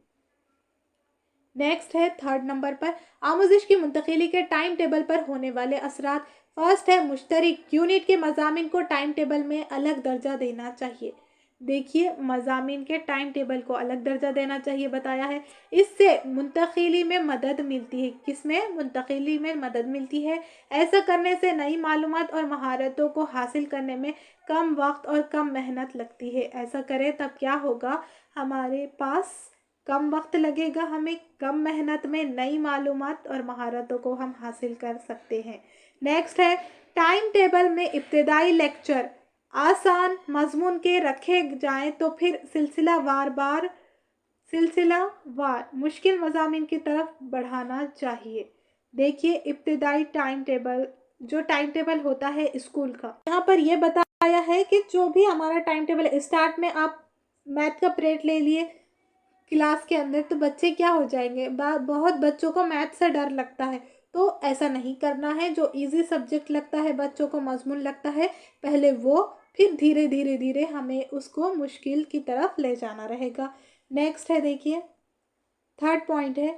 नेक्स्ट है 3rd नंबर पर आमोज़िश की मुंतकिली के टाइम टेबल पर होने वाले असरात। फर्स्ट है मुश्तरक यूनिट के मज़ामिन को टाइम टेबल में अलग दर्जा देना चाहिए। देखिए, मज़ामिन के टाइम टेबल को अलग दर्जा देना चाहिए बताया है। इससे मुंतकिली में मदद मिलती है। किसमें? मुंतकिली में मदद मिलती है। ऐसा करने से नई मालूमात और महारतों को हासिल करने में कम वक्त और कम मेहनत लगती है। ऐसा करें तब क्या होगा, हमारे पास कम वक्त लगेगा, हमें कम मेहनत में नई मालूमात और महारतों को हम हासिल कर सकते हैं। नेक्स्ट है टाइम टेबल में इब्तिदाई लेक्चर आसान मजमून के रखे जाएं तो फिर सिलसिलावार मुश्किल मज़ामीन की तरफ बढ़ाना चाहिए। देखिए, इब्तिदाई टाइम टेबल, जो टाइम टेबल होता है स्कूल का, यहाँ पर यह बताया है कि जो भी हमारा टाइम टेबल है, स्टार्ट में आप मैथ का पीरियड ले लिए क्लास के अंदर तो बच्चे क्या हो जाएंगे, बहुत बच्चों को मैथ से डर लगता है। तो ऐसा नहीं करना है। जो इजी सब्जेक्ट लगता है, बच्चों को मजमून लगता है, पहले वो, फिर धीरे धीरे धीरे हमें उसको मुश्किल की तरफ ले जाना रहेगा। नेक्स्ट है, देखिए 3rd पॉइंट है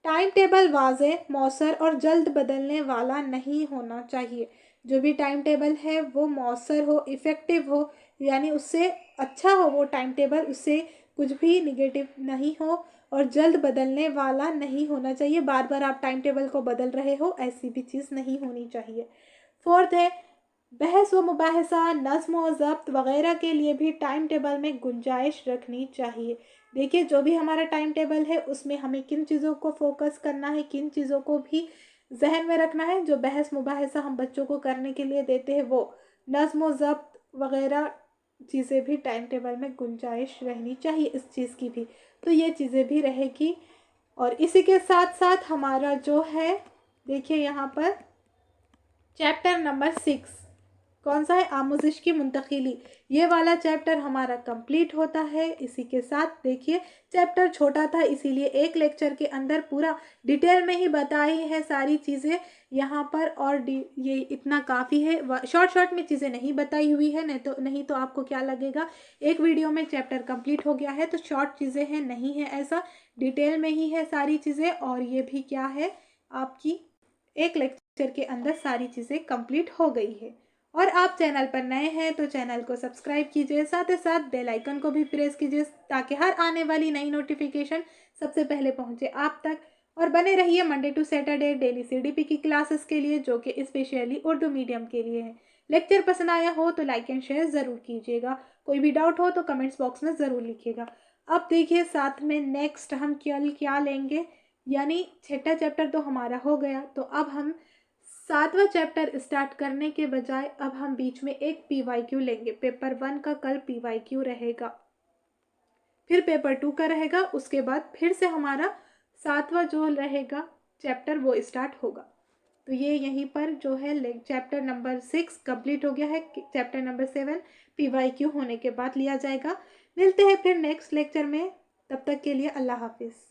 टाइम टेबल वाज़े, मौसर और जल्द बदलने वाला नहीं होना चाहिए। जो भी टाइम टेबल है वो मौसर हो, इफ़ेक्टिव हो, यानी उससे अच्छा हो वो टाइम टेबल, उससे कुछ भी निगेटिव नहीं हो, और जल्द बदलने वाला नहीं होना चाहिए। बार बार आप टाइम टेबल को बदल रहे हो, ऐसी भी चीज़ नहीं होनी चाहिए। 4th है बहस व मुबाहसा, नज़्म व ज़ब्त वग़ैरह के लिए भी टाइम टेबल में गुंजाइश रखनी चाहिए। देखिए, जो भी हमारा टाइम टेबल है उसमें हमें किन चीज़ों को फोकस करना है, किन चीज़ों को भी जहन में रखना है। जो बहस मुबाहसा हम बच्चों को करने के लिए देते हैं, वो नज़्म व ज़ब्त वग़ैरह चीज़ें भी टाइम टेबल में गुंजाइश रहनी चाहिए, इस चीज़ की भी। तो ये चीज़ें भी रहेगी। और इसी के साथ साथ हमारा जो है, देखिए यहाँ पर चैप्टर नंबर 6 कौन सा है, आमोज़िश की मुंतकिली, ये वाला चैप्टर हमारा कंप्लीट होता है। इसी के साथ देखिए, चैप्टर छोटा था इसीलिए एक लेक्चर के अंदर पूरा डिटेल में ही बताई है सारी चीज़ें यहाँ पर, और ये इतना काफ़ी है। शॉर्ट में चीज़ें नहीं बताई हुई है, नहीं तो आपको क्या लगेगा एक वीडियो में चैप्टर कंप्लीट हो गया है। तो शॉर्ट चीज़ें हैं, नहीं है ऐसा, डिटेल में ही है सारी चीज़ें। और ये भी क्या है, आपकी एक लेक्चर के अंदर सारी चीज़ें कंप्लीट हो गई है। और आप चैनल पर नए हैं तो चैनल को सब्सक्राइब कीजिए, साथ ही साथ बेल आइकन को भी प्रेस कीजिए ताकि हर आने वाली नई नोटिफिकेशन सबसे पहले पहुंचे आप तक। और बने रहिए Monday to Saturday daily CDP की क्लासेस के लिए, जो कि स्पेशली उर्दू मीडियम के लिए है। लेक्चर पसंद आया हो तो लाइक एंड शेयर ज़रूर कीजिएगा। कोई भी डाउट हो तो कमेंट्स बॉक्स में ज़रूर लिखिएगा। अब देखिए साथ में नेक्स्ट हम क्या लेंगे, यानी 6ठा चैप्टर तो हमारा हो गया, तो अब हम 7वां चैप्टर स्टार्ट करने के बजाय अब हम बीच में एक PYQ लेंगे। पेपर 1 का कल PYQ रहेगा, फिर पेपर 2 का रहेगा, उसके बाद फिर से हमारा 7वां जो रहेगा चैप्टर वो स्टार्ट होगा। तो ये यहीं पर जो है चैप्टर नंबर 6 कंप्लीट हो गया है। चैप्टर नंबर 7 PYQ होने के बाद लिया जाएगा। मिलते हैं फिर नेक्स्ट लेक्चर में, तब तक के लिए अल्लाह हाफिज़।